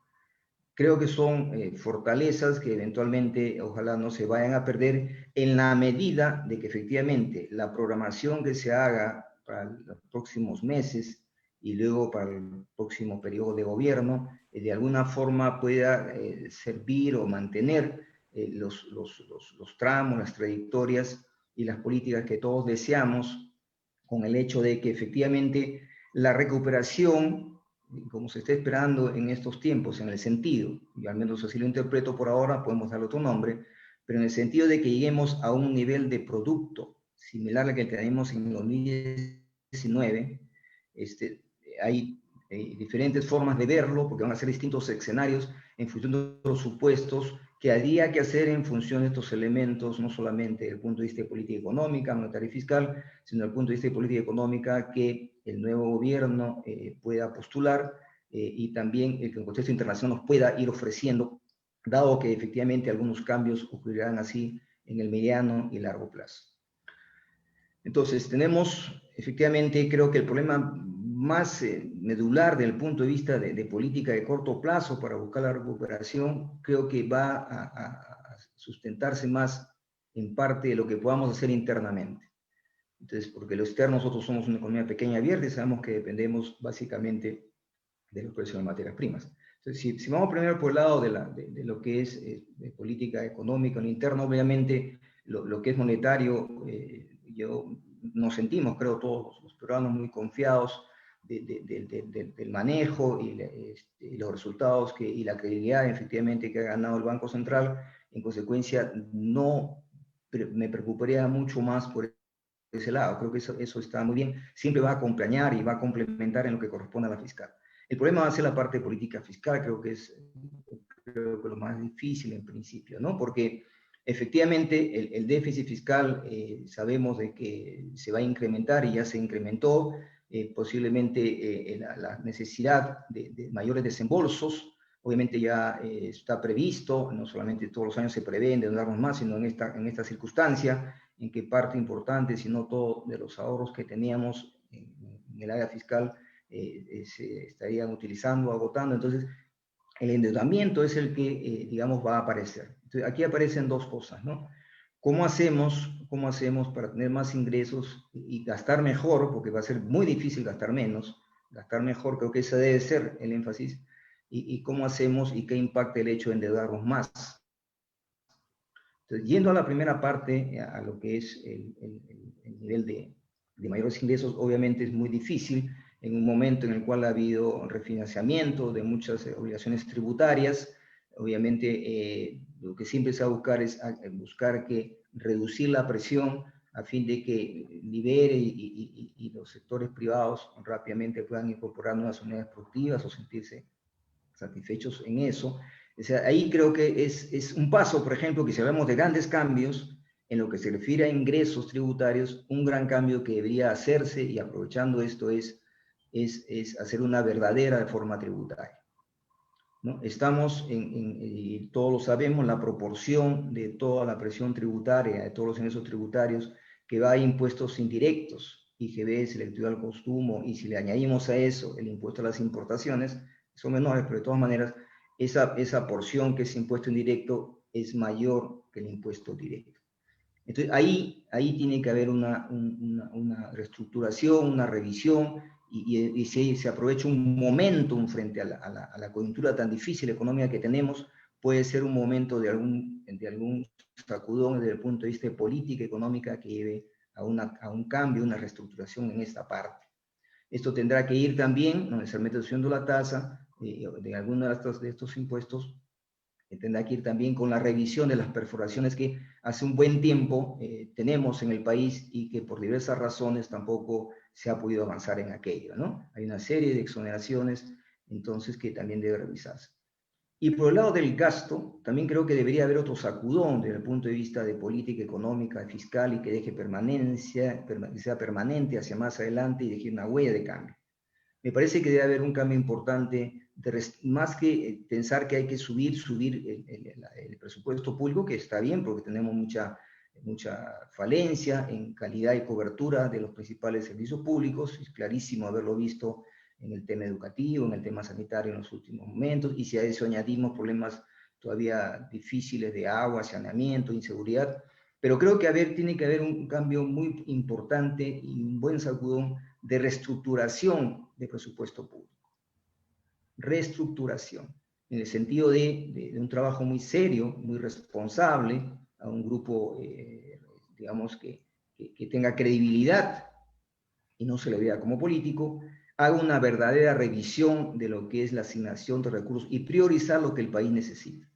Creo que son fortalezas que eventualmente ojalá no se vayan a perder en la medida de que efectivamente la programación que se haga para los próximos meses y luego para el próximo periodo de gobierno, de alguna forma pueda servir o mantener los tramos, las trayectorias y las políticas que todos deseamos, con el hecho de que efectivamente la recuperación, como se está esperando en estos tiempos, en el sentido, y al menos así lo interpreto por ahora, podemos darle otro nombre, pero en el sentido de que lleguemos a un nivel de producto similar al que tenemos en 2019, hay diferentes formas de verlo, porque van a ser distintos escenarios en función de los supuestos que habría que hacer en función de estos elementos, no solamente desde el punto de vista de política económica, monetaria y fiscal, sino desde el punto de vista de política económica que el nuevo gobierno pueda postular y también el que el contexto internacional nos pueda ir ofreciendo, dado que efectivamente algunos cambios ocurrirán así en el mediano y largo plazo. Entonces, tenemos, efectivamente, creo que el problema más medular desde el punto de vista de política de corto plazo para buscar la recuperación, creo que va a sustentarse más en parte de lo que podamos hacer internamente. Entonces, porque lo externo, nosotros somos una economía pequeña y abierta y sabemos que dependemos básicamente de los precios de materias primas. Entonces, si vamos primero por el lado de lo que es de política económica, en interno, obviamente, lo que es monetario, nos sentimos, creo, todos los peruanos muy confiados del manejo y los resultados y la credibilidad, efectivamente, que ha ganado el Banco Central. En consecuencia, no me preocuparía mucho más por ese lado. Creo que eso está muy bien. Siempre va a acompañar y va a complementar en lo que corresponde a la fiscal. El problema va a ser la parte de política fiscal, creo que es lo más difícil en principio, ¿no? Porque efectivamente el déficit fiscal sabemos de que se va a incrementar y ya se incrementó, posiblemente la necesidad de mayores desembolsos, obviamente ya está previsto, no solamente todos los años se prevén de darnos más, sino en esta circunstancia, en que parte importante, si no todo, de los ahorros que teníamos en el área fiscal se estarían utilizando, agotando. Entonces, el endeudamiento es el que, digamos, va a aparecer. Entonces, aquí aparecen dos cosas, ¿no? ¿Cómo hacemos para tener más ingresos y gastar mejor? Porque va a ser muy difícil gastar menos, gastar mejor, creo que ese debe ser el énfasis. Y cómo hacemos y qué impacta el hecho de endeudarnos más. Entonces, yendo a la primera parte, a lo que es el nivel de mayores ingresos, obviamente es muy difícil en un momento en el cual ha habido refinanciamiento de muchas obligaciones tributarias. Obviamente, lo que siempre se va a buscar es buscar reducir la presión a fin de que libere y los sectores privados rápidamente puedan incorporar nuevas unidades productivas o sentirse satisfechos en eso. O sea, ahí creo que es un paso, por ejemplo, que si hablamos de grandes cambios, en lo que se refiere a ingresos tributarios, un gran cambio que debería hacerse, y aprovechando esto, es hacer una verdadera reforma tributaria, ¿no? Estamos y todos lo sabemos, la proporción de toda la presión tributaria, de todos los ingresos tributarios, que va a impuestos indirectos, IGB, selectividad al consumo, y si le añadimos a eso el impuesto a las importaciones, son menores, pero de todas maneras, esa porción que es impuesto indirecto es mayor que el impuesto directo. Entonces, ahí tiene que haber una reestructuración, una revisión, y se aprovecha un momentum frente a la coyuntura tan difícil económica que tenemos, puede ser un momento de algún sacudón desde el punto de vista de política económica que lleve a un cambio, una reestructuración en esta parte. Esto tendrá que ir también, no necesariamente subiendo la tasa de alguno de estos impuestos, tendrá que ir también con la revisión de las perforaciones que hace un buen tiempo tenemos en el país y que por diversas razones tampoco se ha podido avanzar en aquello, ¿no? Hay una serie de exoneraciones, entonces, que también debe revisarse. Y por el lado del gasto, también creo que debería haber otro sacudón desde el punto de vista de política económica, fiscal, y que deje permanencia, que sea permanente hacia más adelante y deje una huella de cambio. Me parece que debe haber un cambio importante, más que pensar que hay que subir el presupuesto público, que está bien porque tenemos mucha falencia en calidad y cobertura de los principales servicios públicos. Es clarísimo haberlo visto en el tema educativo, en el tema sanitario en los últimos momentos, y si a eso añadimos problemas todavía difíciles de agua, saneamiento, inseguridad. Pero creo que tiene que haber un cambio muy importante y un buen sacudón de reestructuración de presupuesto público. Reestructuración, en el sentido de un trabajo muy serio, muy responsable, a un grupo, digamos, que tenga credibilidad y no se le vea como político, haga una verdadera revisión de lo que es la asignación de recursos y priorizar lo que el país necesita.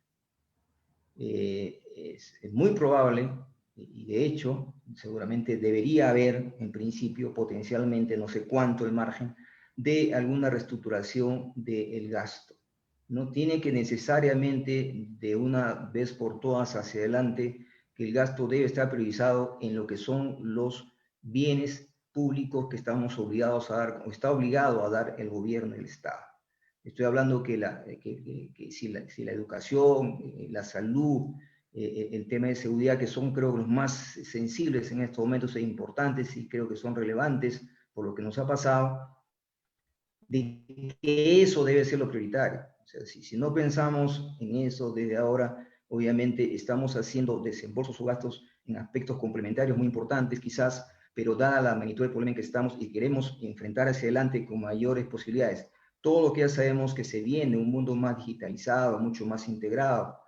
Es muy probable, y de hecho, seguramente debería haber, en principio, potencialmente, no sé cuánto el margen, de alguna reestructuración del gasto, no tiene que necesariamente de una vez por todas hacia adelante que el gasto debe estar priorizado en lo que son los bienes públicos que estamos obligados a dar, o está obligado a dar el gobierno del Estado. Estoy hablando que si la educación, la salud, el tema de seguridad, que son creo los más sensibles en estos momentos e importantes y creo que son relevantes por lo que nos ha pasado, de que eso debe ser lo prioritario. O sea, si no pensamos en eso desde ahora, obviamente estamos haciendo desembolsos o gastos en aspectos complementarios muy importantes quizás, pero dada la magnitud del problema en que estamos y queremos enfrentar hacia adelante con mayores posibilidades, todo lo que ya sabemos que se viene, un mundo más digitalizado, mucho más integrado,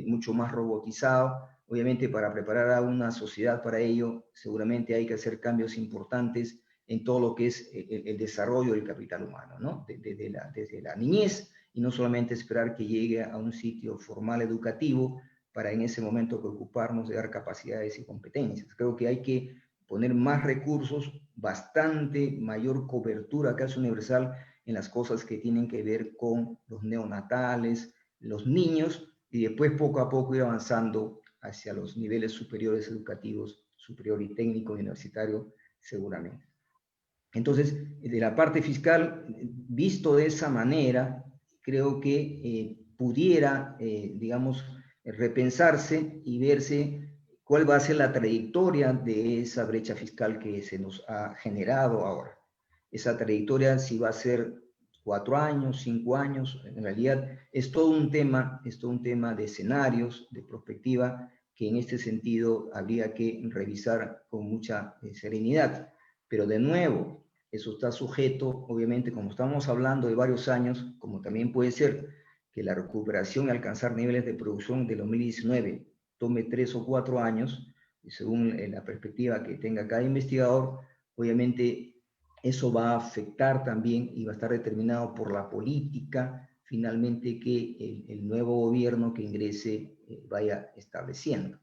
mucho más robotizado, obviamente para preparar a una sociedad para ello, seguramente hay que hacer cambios importantes en todo lo que es el desarrollo del capital humano, ¿no? Desde la niñez, y no solamente esperar que llegue a un sitio formal educativo para en ese momento preocuparnos de dar capacidades y competencias. Creo que hay que poner más recursos, bastante mayor cobertura casi universal en las cosas que tienen que ver con los neonatales, los niños, y después poco a poco ir avanzando hacia los niveles superiores educativos, superior y técnico y universitario, seguramente. Entonces, de la parte fiscal, visto de esa manera, creo que pudiera, digamos, repensarse y verse cuál va a ser la trayectoria de esa brecha fiscal que se nos ha generado ahora. Esa trayectoria, si va a ser 4 años, 5 años, en realidad es todo un tema de escenarios, de perspectiva, que en este sentido habría que revisar con mucha serenidad. Pero de nuevo, eso está sujeto, obviamente, como estamos hablando de varios años, como también puede ser que la recuperación y alcanzar niveles de producción de 2019 tome 3 o 4 años, y según la perspectiva que tenga cada investigador, obviamente eso va a afectar también y va a estar determinado por la política, finalmente, que el nuevo gobierno que ingrese vaya estableciendo.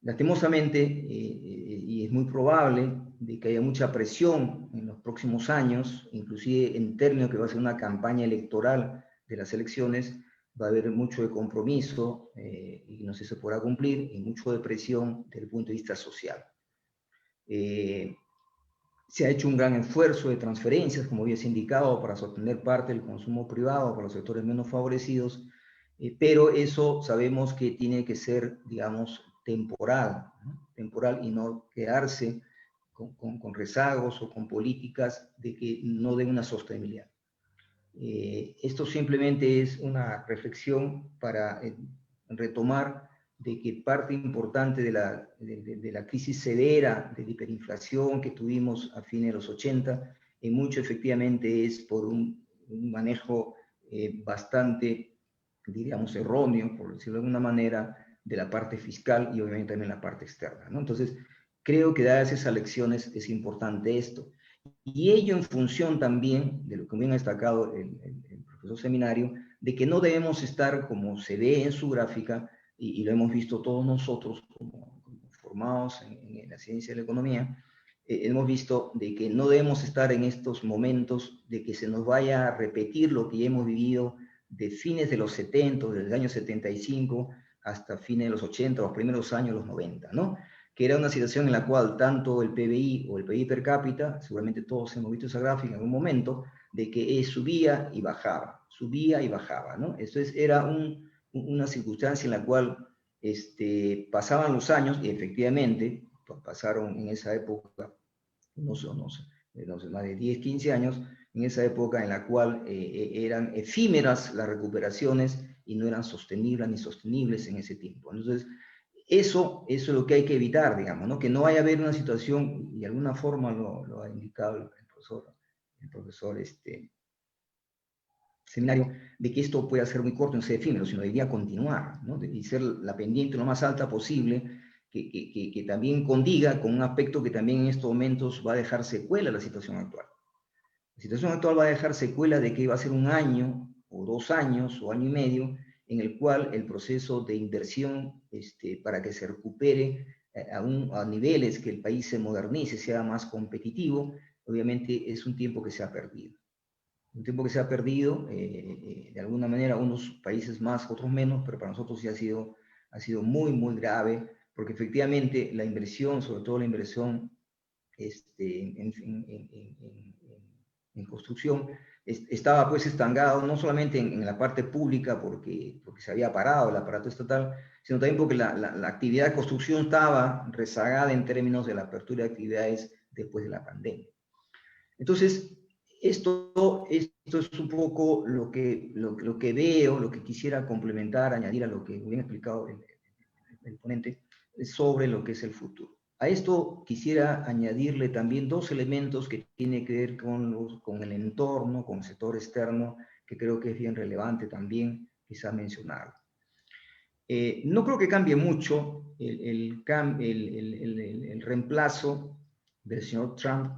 Lastimosamente, y es muy probable de que haya mucha presión en los próximos años, inclusive en términos que va a ser una campaña electoral de las elecciones, va a haber mucho de compromiso, y no sé si se podrá cumplir, y mucho de presión desde el punto de vista social. Se ha hecho un gran esfuerzo de transferencias, como había indicado, para sostener parte del consumo privado para los sectores menos favorecidos, pero eso sabemos que tiene que ser, digamos, temporal, ¿no? Temporal, y no quedarse con rezagos o con políticas de que no den una sostenibilidad. Esto simplemente es una reflexión para retomar de que parte importante de la crisis severa de hiperinflación que tuvimos a fines de los 80, en mucho efectivamente es por un manejo bastante, diríamos, erróneo, por decirlo de alguna manera, de la parte fiscal y obviamente también la parte externa, ¿no? Entonces, creo que dadas esas lecciones es importante esto. Y ello en función también de lo que bien ha destacado el profesor Seminario, de que no debemos estar, como se ve en su gráfica, y lo hemos visto todos nosotros como formados en la ciencia de la economía, hemos visto de que no debemos estar en estos momentos de que se nos vaya a repetir lo que ya hemos vivido de fines de los 70, desde el año 75 hasta fines de los 80, los primeros años de los 90, ¿no? Que era una situación en la cual tanto el PBI o el PBI per cápita, seguramente todos hemos visto esa gráfica en algún momento, de que subía y bajaba, ¿no? Entonces era una circunstancia en la cual pasaban los años y efectivamente pasaron en esa época más de 10, 15 años, en esa época en la cual eran efímeras las recuperaciones y no eran sostenibles ni sostenibles en ese tiempo. Entonces, eso es lo que hay que evitar, digamos, ¿no? Que no vaya a haber una situación, y de alguna forma lo ha indicado el profesor Seminario, de que esto pueda ser muy corto, no sea efímero, sino debería continuar, ¿no? Y ser la pendiente lo más alta posible, que también condiga con un aspecto que también en estos momentos va a dejar secuela la situación actual. La situación actual va a dejar secuela de que va a ser un año, o 2 años, o año y medio, en el cual el proceso de inversión para que se recupere a niveles que el país se modernice, sea más competitivo, obviamente es un tiempo que se ha perdido. un tiempo que se ha perdido, de alguna manera, unos países más, otros menos, pero para nosotros sí ha sido muy, muy grave, porque efectivamente la inversión, sobre todo la inversión en construcción, estaba pues estancado no solamente en la parte pública porque se había parado el aparato estatal, sino también porque la actividad de construcción estaba rezagada en términos de la apertura de actividades después de la pandemia. Entonces, esto es un poco lo que veo, lo que quisiera complementar, añadir a lo que bien explicado el ponente, sobre lo que es el futuro. A esto quisiera añadirle también dos elementos que tienen que ver con el entorno, con el sector externo, que creo que es bien relevante también quizá mencionarlo. No creo que cambie mucho el reemplazo del señor Trump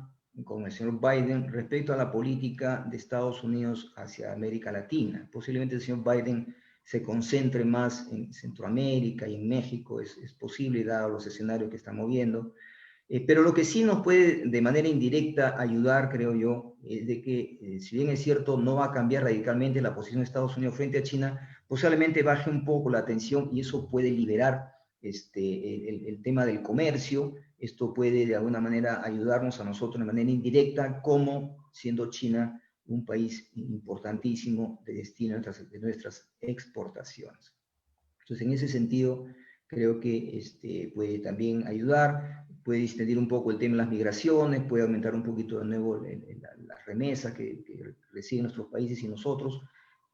con el señor Biden respecto a la política de Estados Unidos hacia América Latina. Posiblemente el señor Biden se concentre más en Centroamérica y en México, es posible dado los escenarios que estamos viendo. Pero lo que sí nos puede de manera indirecta ayudar, creo yo, es de que, si bien es cierto, no va a cambiar radicalmente la posición de Estados Unidos frente a China, posiblemente baje un poco la tensión y eso puede liberar el tema del comercio. Esto puede de alguna manera ayudarnos a nosotros de manera indirecta, como siendo China un país importantísimo de destino de nuestras exportaciones. Entonces, en ese sentido, creo que puede también ayudar, puede distender un poco el tema de las migraciones, puede aumentar un poquito de nuevo las remesas que reciben nuestros países y nosotros.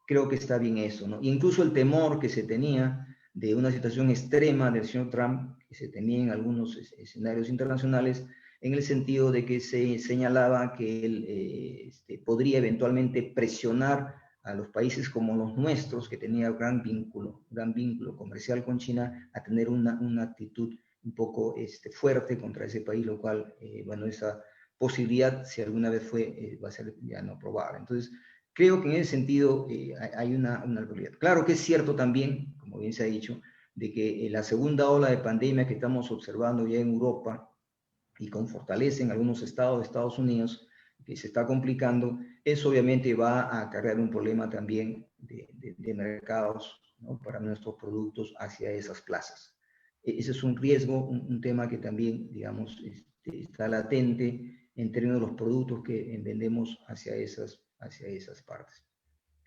Creo que está bien eso, ¿no? E incluso el temor que se tenía de una situación extrema del señor Trump, que se tenía en algunos escenarios internacionales, en el sentido de que se señalaba que él podría eventualmente presionar a los países como los nuestros, que tenía gran vínculo comercial con China, a tener una actitud un poco fuerte contra ese país, lo cual, bueno, esa posibilidad, si alguna vez fue, va a ser ya no probable. Entonces, creo que en ese sentido hay una realidad. Claro que es cierto también, como bien se ha dicho, de que la segunda ola de pandemia que estamos observando ya en Europa y con fortaleza en algunos estados de Estados Unidos, que se está complicando, eso obviamente va a acarrear un problema también de mercados, ¿no?, para nuestros productos hacia esas plazas. Ese es un riesgo, un tema que también, digamos, está latente en términos de los productos que vendemos hacia esas partes.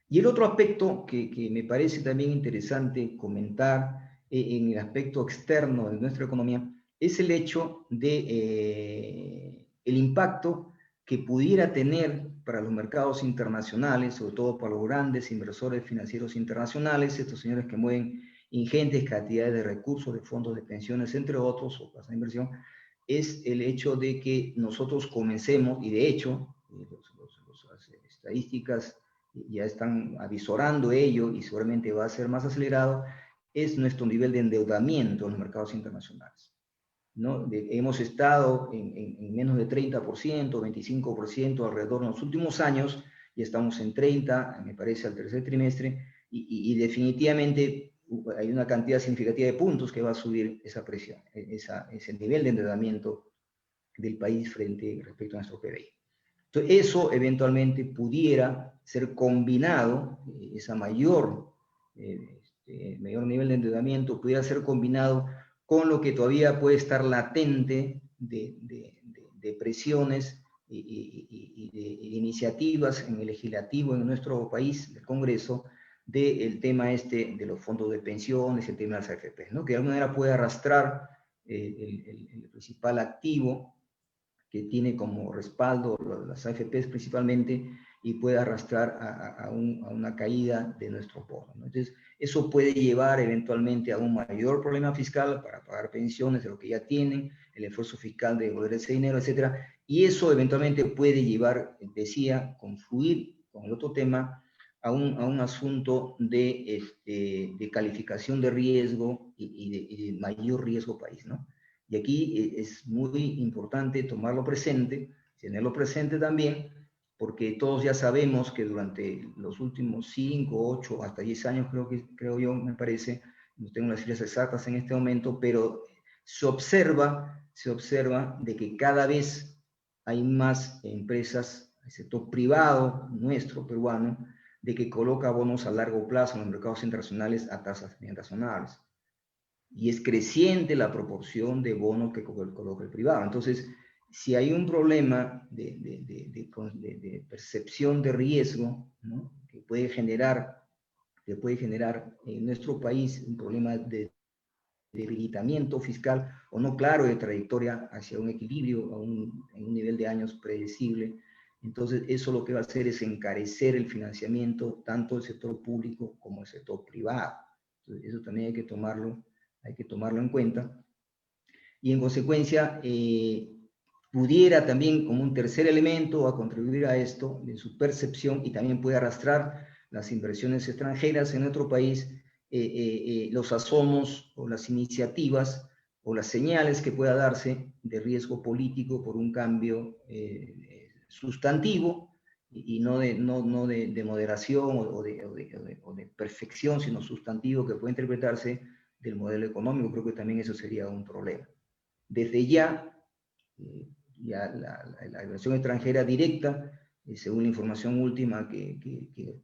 Y el otro aspecto que me parece también interesante comentar en el aspecto externo de nuestra economía es el hecho de el impacto que pudiera tener para los mercados internacionales, sobre todo para los grandes inversores financieros internacionales, estos señores que mueven ingentes cantidades de recursos, de fondos de pensiones, entre otros, o casas de inversión, es el hecho de que nosotros comencemos, y de hecho, las estadísticas ya están avisorando ello y seguramente va a ser más acelerado, es nuestro nivel de endeudamiento en los mercados internacionales, ¿no? Hemos estado en menos de 30%, 25% alrededor en los últimos años, y estamos en 30%, me parece, al tercer trimestre, y definitivamente hay una cantidad significativa de puntos que va a subir esa presión, ese nivel de endeudamiento del país respecto a nuestro PBI. Entonces, eso eventualmente pudiera ser combinado, esa mayor nivel de endeudamiento pudiera ser combinado con lo que todavía puede estar latente de presiones y de iniciativas en el legislativo en nuestro país, el Congreso, del tema de los fondos de pensiones, el tema de las AFP, ¿no?, que de alguna manera puede arrastrar el principal activo que tiene como respaldo las AFPs principalmente, y puede arrastrar a una caída de nuestro bono, ¿no? Entonces, eso puede llevar eventualmente a un mayor problema fiscal para pagar pensiones de lo que ya tienen, el esfuerzo fiscal de devolver ese dinero, etcétera, y eso eventualmente puede llevar, decía, confluir con el otro tema a un asunto de calificación de riesgo y de mayor riesgo país, ¿no? Y aquí es muy importante tenerlo presente también, porque todos ya sabemos que durante los últimos 5, 8, hasta 10 años, creo yo, me parece, no tengo las cifras exactas en este momento, pero se observa de que cada vez hay más empresas sector privado nuestro, peruano, de que coloca bonos a largo plazo en los mercados internacionales a tasas bien razonables. Y es creciente la proporción de bonos que coloca el privado. Entonces, si hay un problema de percepción de riesgo, ¿no?, que puede generar en nuestro país un problema de debilitamiento fiscal o no claro de trayectoria hacia un equilibrio en un nivel de años predecible, entonces eso lo que va a hacer es encarecer el financiamiento tanto del sector público como del sector privado. Entonces, eso también hay que tomarlo en cuenta. Y en consecuencia, pudiera también como un tercer elemento a contribuir a esto, en su percepción, y también puede arrastrar las inversiones extranjeras en nuestro país, los asomos o las iniciativas o las señales que pueda darse de riesgo político por un cambio sustantivo y no de moderación o de perfección, sino sustantivo que puede interpretarse del modelo económico. Creo que también eso sería un problema. Desde ya la inversión extranjera directa, según la información última que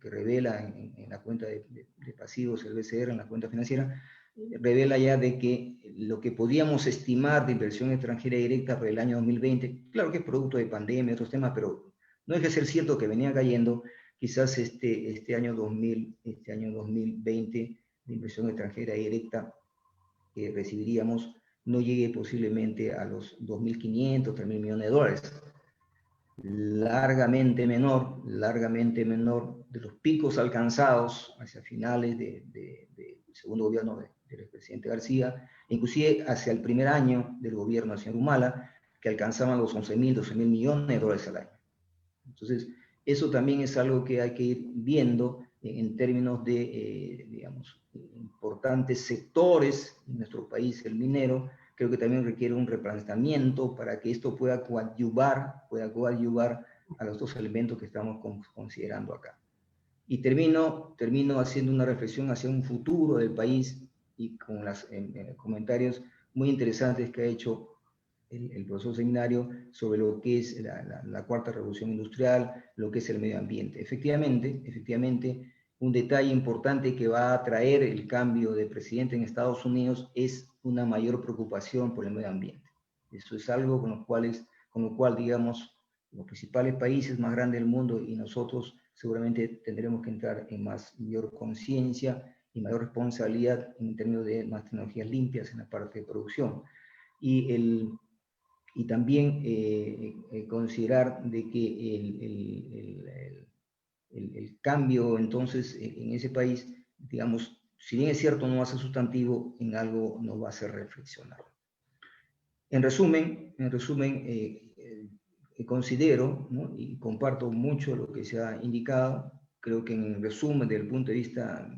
revela en la cuenta de pasivos, el BCR, en la cuenta financiera, revela ya de que lo que podíamos estimar de inversión extranjera directa para el año 2020, claro que es producto de pandemia y otros temas, pero no deja de ser cierto que venía cayendo. Quizás este año 2020 de inversión extranjera directa que recibiríamos no llegue posiblemente a los 2.500, 3.000 millones de dólares. Largamente menor de los picos alcanzados hacia finales del segundo gobierno del expresidente García, inclusive hacia el primer año del gobierno del señor Humala, que alcanzaban los 11.000, 12.000 millones de dólares al año. Entonces, eso también es algo que hay que ir viendo en términos de, digamos, importantes sectores en nuestro país, el minero. Creo que también requiere un replanteamiento para que esto pueda coadyuvar a los dos elementos que estamos considerando acá. Y termino haciendo una reflexión hacia un futuro del país y con los comentarios muy interesantes que ha hecho el profesor Seminario sobre lo que es la cuarta revolución industrial, lo que es el medio ambiente. Efectivamente, un detalle importante que va a traer el cambio de presidente en Estados Unidos es una mayor preocupación por el medio ambiente. Eso es algo con lo cual, digamos, los principales países más grandes del mundo y nosotros seguramente tendremos que entrar en mayor conciencia y mayor responsabilidad en términos de más tecnologías limpias en la parte de producción. Y también considerar de que el cambio entonces en ese país, digamos, si bien es cierto no va a ser sustantivo, en algo nos va a hacer reflexionar. En resumen, considero, ¿no?, y comparto mucho lo que se ha indicado. Creo que en resumen, desde el punto de vista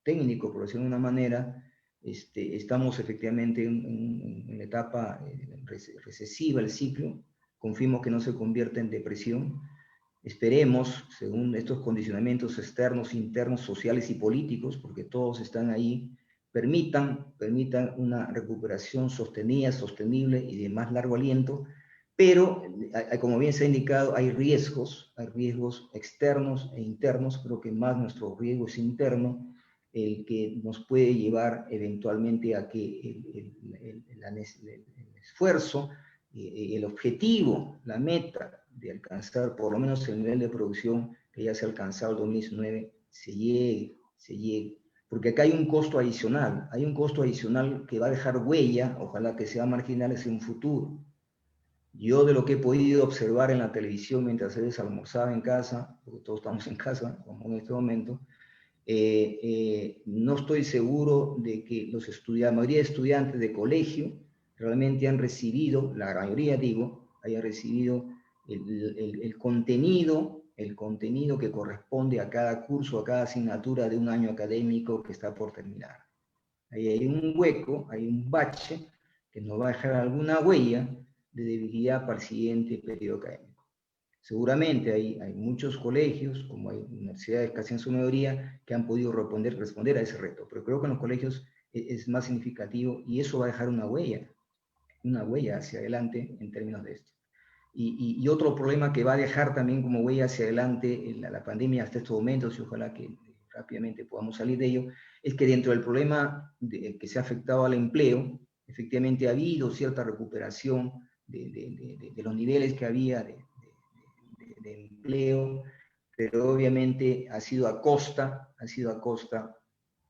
técnico, por decirlo de una manera, estamos efectivamente en la etapa recesiva del ciclo. Confiemos que no se convierta en depresión. Esperemos, según estos condicionamientos externos, internos, sociales y políticos, porque todos están ahí, permitan una recuperación sostenida, sostenible y de más largo aliento. Pero, como bien se ha indicado, hay riesgos externos e internos. Creo que más nuestro riesgo es interno, el que nos puede llevar eventualmente a que el esfuerzo, el objetivo, la meta de alcanzar por lo menos el nivel de producción que ya se ha alcanzado en 2019, se llegue. Porque acá hay un costo adicional que va a dejar huella, ojalá que sea marginal en un futuro. Yo, de lo que he podido observar en la televisión mientras a veces almorzaba en casa, porque todos estamos en casa, como en este momento, no estoy seguro de que la mayoría de estudiantes de colegio realmente han recibido, la mayoría digo, hayan recibido el contenido que corresponde a cada curso, a cada asignatura de un año académico que está por terminar. Ahí hay un hueco, hay un bache que nos va a dejar alguna huella de debilidad para el siguiente periodo académico. Seguramente hay muchos colegios, como hay universidades casi en su mayoría, que han podido responder a ese reto, pero creo que en los colegios es más significativo y eso va a dejar una huella hacia adelante en términos de esto. Y otro problema que va a dejar también como huella hacia adelante la pandemia hasta estos momentos, y ojalá que rápidamente podamos salir de ello, es que dentro del problema que se ha afectado al empleo, efectivamente ha habido cierta recuperación de los niveles que había de empleo, pero obviamente ha sido a costa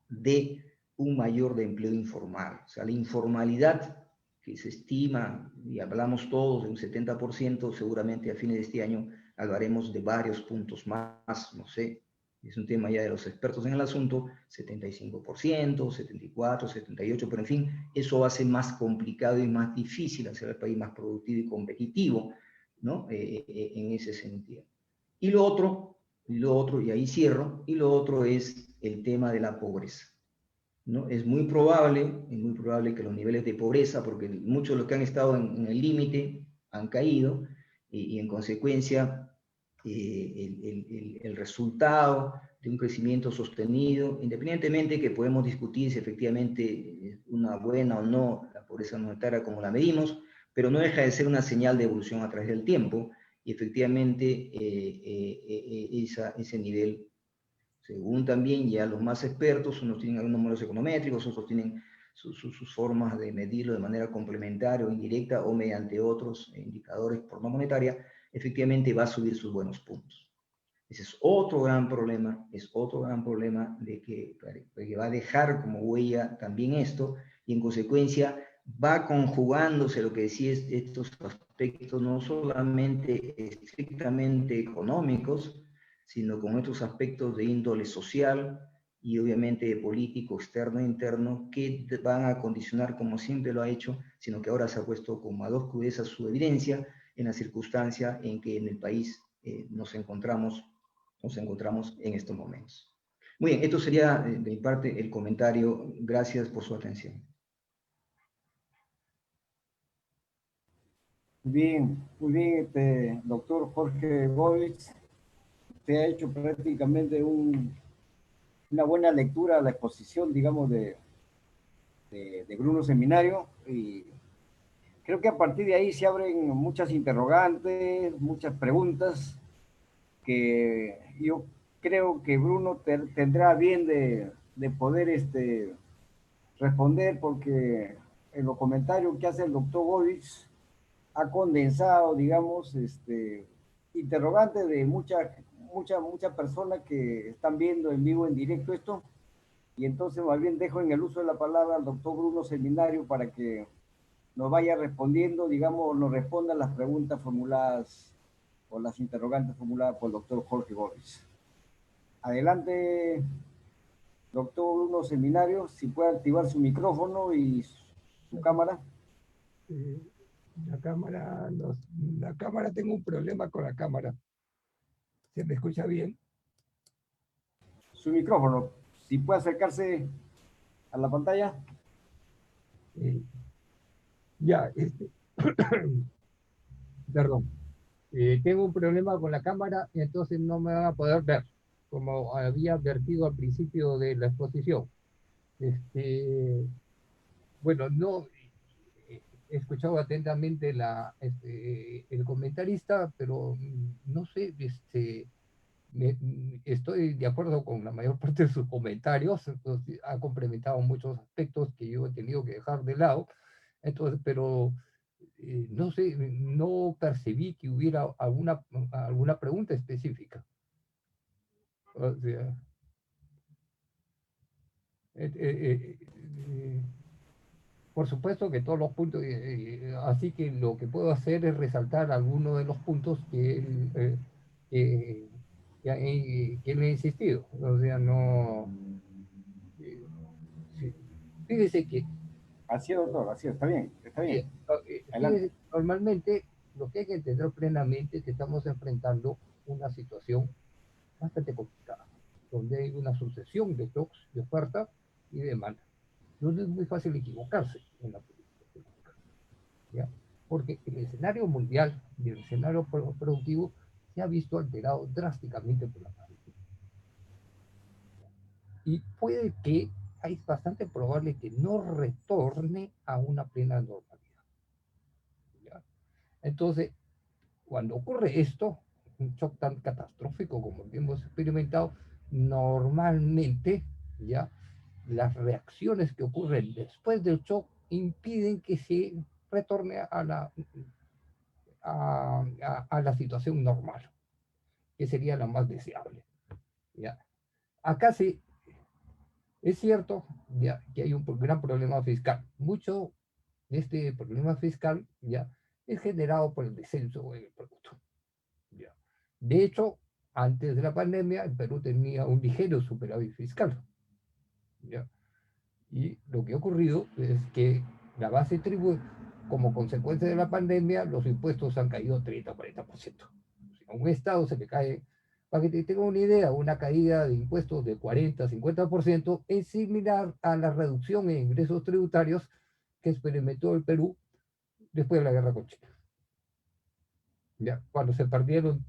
de un mayor de empleo informal. O sea, la informalidad que se estima, y hablamos todos de un 70%, seguramente a fines de este año hablaremos de varios puntos más, no sé, es un tema ya de los expertos en el asunto, 75%, 74%, 78%, pero en fin, eso hace más complicado y más difícil hacer el país más productivo y competitivo, ¿no? En ese sentido. Y lo otro, y ahí cierro, y lo otro es el tema de la pobreza, ¿no? Es muy probable que los niveles de pobreza, porque muchos de los que han estado en el límite han caído, y en consecuencia el resultado de un crecimiento sostenido, independientemente que podemos discutir si efectivamente es una buena o no la pobreza monetaria como la medimos, pero no deja de ser una señal de evolución a través del tiempo, y efectivamente ese nivel, según también ya los más expertos, unos tienen algunos modelos econométricos, otros tienen sus formas de medirlo de manera complementaria o indirecta o mediante otros indicadores por no monetaria, efectivamente va a subir sus buenos puntos. Ese es otro gran problema, de que va a dejar como huella también esto, y en consecuencia va conjugándose lo que decía, estos aspectos no solamente estrictamente económicos, sino con otros aspectos de índole social y obviamente de político externo e interno, que van a condicionar, como siempre lo ha hecho, sino que ahora se ha puesto como a dos crudezas su evidencia en la circunstancia en que en el país nos encontramos en estos momentos. Muy bien, esto sería de mi parte el comentario. Gracias por su atención. Bien, muy bien, doctor Jorge Gómez. Usted ha hecho prácticamente una buena lectura a la exposición, digamos, de Bruno Seminario, y creo que a partir de ahí se abren muchas interrogantes, muchas preguntas que yo creo que Bruno tendrá bien de poder responder, porque en los comentarios que hace el doctor Govis ha condensado, digamos, interrogantes de muchas personas que están viendo en vivo, en directo esto, y entonces más bien dejo en el uso de la palabra al doctor Bruno Seminario para que nos vaya respondiendo, digamos, nos responda las preguntas formuladas o las interrogantes formuladas por el doctor Jorge Gómez. Adelante, doctor Bruno Seminario, si puede activar su micrófono y su cámara. La cámara, tengo un problema con la cámara. ¿Se me escucha bien? Su micrófono, si puede acercarse a la pantalla. Ya, perdón. Tengo un problema con la cámara y entonces no me van a poder ver, como había advertido al principio de la exposición. Bueno, no he escuchado atentamente el comentarista, pero no sé, estoy de acuerdo con la mayor parte de sus comentarios, entonces ha complementado muchos aspectos que yo he tenido que dejar de lado, entonces, pero no sé, no percibí que hubiera alguna pregunta específica. O sea, por supuesto que todos los puntos, así que lo que puedo hacer es resaltar algunos de los puntos que él ha insistido. O sea, no. Sí. Fíjese que Así es, doctor, así es, está bien, está bien. fíjese, normalmente lo que hay que entender plenamente es que estamos enfrentando una situación bastante complicada, donde hay una sucesión de shocks de oferta y demanda. Entonces es muy fácil equivocarse en la política económica, ¿ya? Porque el escenario mundial y el escenario productivo se ha visto alterado drásticamente por la pandemia. Y puede que, es bastante probable que no retorne a una plena normalidad, ¿ya? Entonces, cuando ocurre esto, un shock tan catastrófico como el que hemos experimentado, normalmente ya las reacciones que ocurren después del shock impiden que se retorne a la situación normal, que sería la más deseable. ¿Ya? Acá sí es cierto ya, que hay un gran problema fiscal. Mucho de este problema fiscal ya es generado por el descenso en el producto. ¿Ya? De hecho, antes de la pandemia, el Perú tenía un ligero superávit fiscal. ¿Ya? Y lo que ha ocurrido es que la base tributaria, como consecuencia de la pandemia, los impuestos han caído 30-40%. A un Estado se le cae, para que te tenga una idea, una caída de impuestos de 40-50% es similar a la reducción en ingresos tributarios que experimentó el Perú después de la guerra con China. ¿Ya? Cuando se perdieron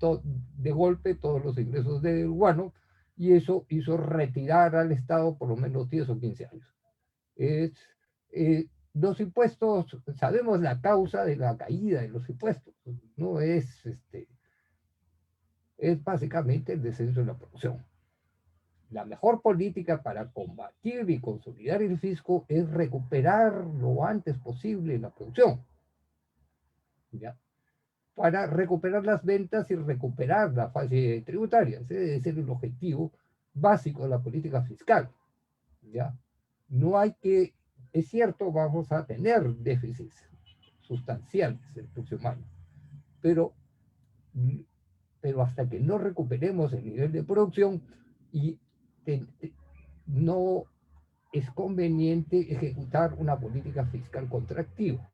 de golpe todos los ingresos del guano, y eso hizo retirar al Estado por lo menos 10 o 15 años. Los impuestos, sabemos la causa de la caída de los impuestos, no es, es básicamente el descenso de la producción. La mejor política para combatir y consolidar el fisco es recuperar lo antes posible la producción, ¿ya? Para recuperar las ventas y recuperar la fase tributaria. Ese debe ser el objetivo básico de la política fiscal, ¿ya? No hay que, es cierto, vamos a tener déficits sustanciales el próximo año, pero hasta que no recuperemos el nivel de producción y no es conveniente ejecutar una política fiscal contractiva,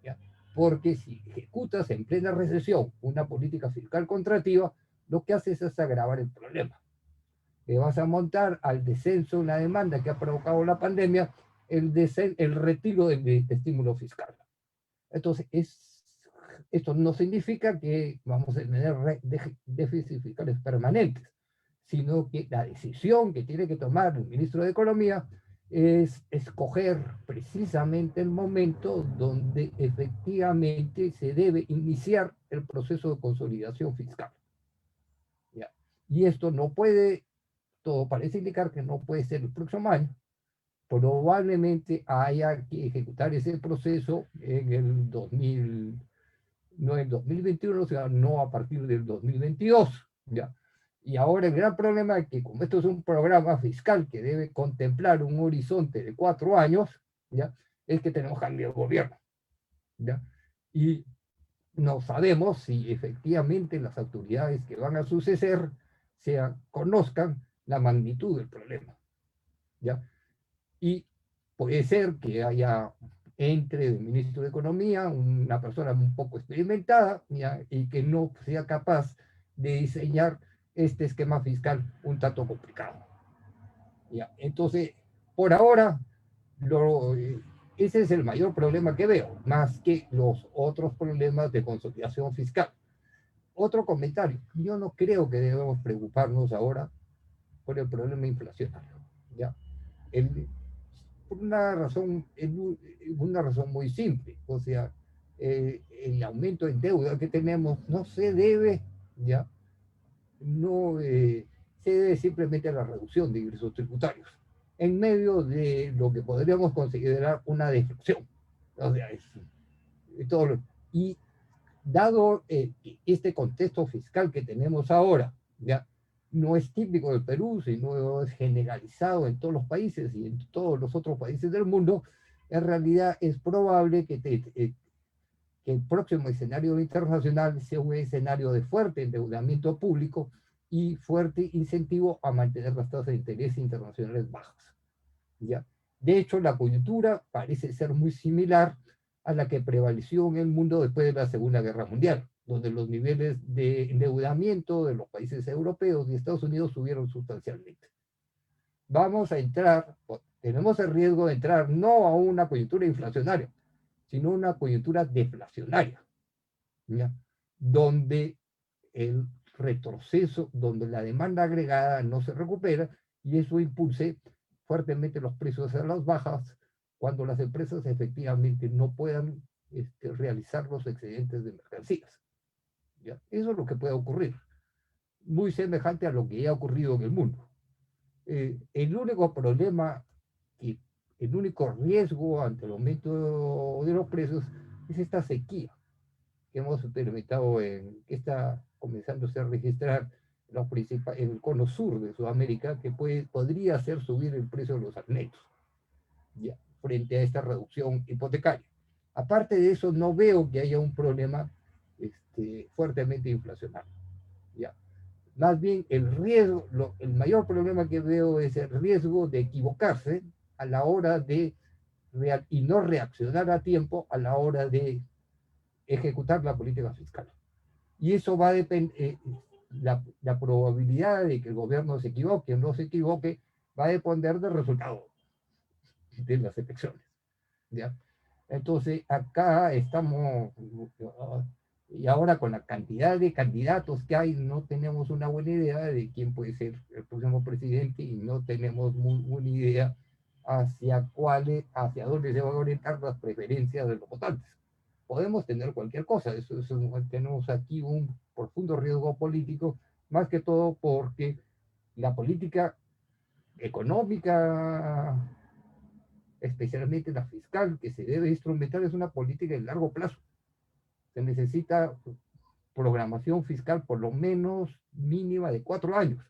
¿ya? Porque si ejecutas en plena recesión una política fiscal contractiva, lo que haces es agravar el problema. Le vas a montar al descenso en la demanda que ha provocado la pandemia el retiro del estímulo fiscal. Entonces, esto no significa que vamos a tener déficits fiscales permanentes, sino que la decisión que tiene que tomar el ministro de Economía es escoger precisamente el momento donde efectivamente se debe iniciar el proceso de consolidación fiscal. ¿Ya? Y esto no puede, todo parece indicar que no puede ser el próximo año. Probablemente haya que ejecutar ese proceso en el 2000, no en 2021, o sea, no a partir del 2022, ¿ya? Y ahora el gran problema es que como esto es un programa fiscal que debe contemplar un horizonte de 4 años, ¿ya? Es que tenemos cambio de gobierno, ¿ya? Y no sabemos si efectivamente las autoridades que van a suceder conozcan la magnitud del problema, ¿ya? Y puede ser que entre el ministro de Economía una persona un poco experimentada, ¿ya? Y que no sea capaz de diseñar este esquema fiscal un tanto complicado, ¿ya? Entonces, por ahora, ese es el mayor problema que veo, más que los otros problemas de consolidación fiscal. Otro comentario, yo no creo que debemos preocuparnos ahora por el problema inflacionario, ¿ya? Por una razón muy simple, o sea, el aumento de deuda que tenemos no se debe, ¿ya? No se debe simplemente a la reducción de ingresos tributarios, en medio de lo que podríamos considerar una deflación. O sea, y dado este contexto fiscal que tenemos ahora, ¿ya? No es típico del Perú, sino es generalizado en todos los países y en todos los otros países del mundo, en realidad es probable que el próximo escenario internacional sea un escenario de fuerte endeudamiento público y fuerte incentivo a mantener las tasas de interés internacionales bajas, ¿ya? De hecho, la coyuntura parece ser muy similar a la que prevaleció en el mundo después de la Segunda Guerra Mundial, donde los niveles de endeudamiento de los países europeos y Estados Unidos subieron sustancialmente. Tenemos el riesgo de entrar no a una coyuntura inflacionaria, sino una coyuntura deflacionaria, ¿ya? Donde el retroceso, donde la demanda agregada no se recupera y eso impulse fuertemente los precios a las bajas cuando las empresas efectivamente no puedan realizar los excedentes de mercancías. ¿ya? Eso es lo que puede ocurrir, muy semejante a lo que ya ha ocurrido en el mundo. El único problema y el único riesgo ante el aumento de los precios es esta sequía que hemos experimentado, que está comenzándose a registrar en el cono sur de Sudamérica, que podría hacer subir el precio de los alimentos, ya, frente a esta reducción hipotecaria. Aparte de eso, no veo que haya un problema fuertemente inflacionario. ¿Ya? Más bien el riesgo, el mayor problema que veo es el riesgo de equivocarse a la hora de y no reaccionar a tiempo a la hora de ejecutar la política fiscal. Y eso va a depender, la probabilidad de que el gobierno se equivoque o no se equivoque va a depender del resultado de las elecciones. ¿Ya? Entonces, acá estamos, y ahora con la cantidad de candidatos que hay, no tenemos una buena idea de quién puede ser el próximo presidente y no tenemos muy buena idea hacia dónde se van a orientar las preferencias de los votantes. Podemos tener cualquier cosa, tenemos aquí un profundo riesgo político, más que todo porque la política económica, especialmente la fiscal, que se debe instrumentar, es una política de largo plazo. Se necesita programación fiscal por lo menos mínima de 4 años.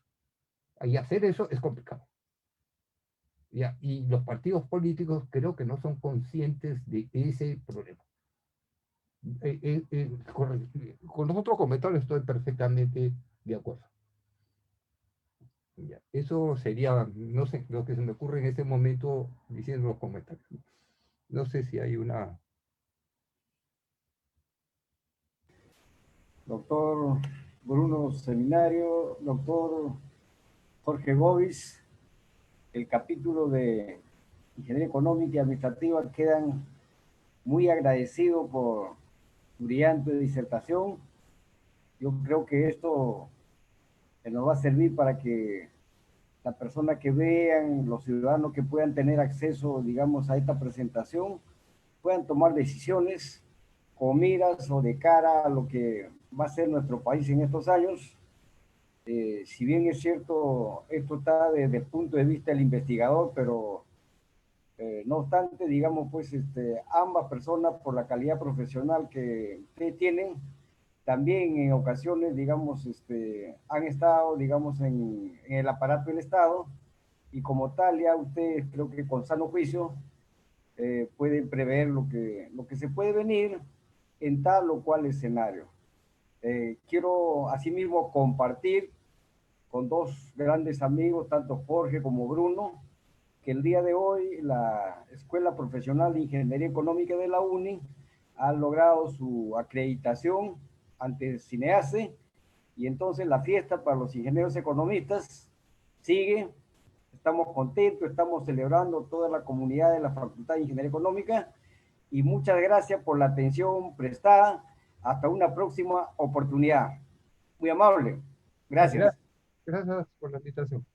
Y hacer eso es complicado. ¿Ya? Y los partidos políticos creo que no son conscientes de ese problema. Con los otros comentarios estoy perfectamente de acuerdo. Ya. Eso sería, no sé, lo que se me ocurre en este momento diciendo los comentarios. No sé si hay una... Doctor Bruno Seminario, doctor Jorge Govis, el capítulo de Ingeniería Económica y Administrativa quedan muy agradecidos por su brillante disertación. Yo creo que esto nos va a servir para que las personas que vean, los ciudadanos que puedan tener acceso, digamos, a esta presentación, puedan tomar decisiones con miras o de cara a lo que va a ser nuestro país en estos años. Si bien es cierto, esto está desde el punto de vista del investigador, pero no obstante, digamos, pues ambas personas, por la calidad profesional que tienen, también en ocasiones, digamos, han estado, digamos, en el aparato del Estado, y como tal, ya ustedes creo que con sano juicio pueden prever lo que se puede venir en tal o cual escenario. Quiero asimismo compartir con dos grandes amigos, tanto Jorge como Bruno, que el día de hoy la Escuela Profesional de Ingeniería Económica de la UNI ha logrado su acreditación ante Cineace, y entonces la fiesta para los ingenieros economistas sigue. Estamos contentos, estamos celebrando toda la comunidad de la Facultad de Ingeniería Económica, y muchas gracias por la atención prestada. Hasta una próxima oportunidad. Muy amable. Gracias. Gracias por la invitación.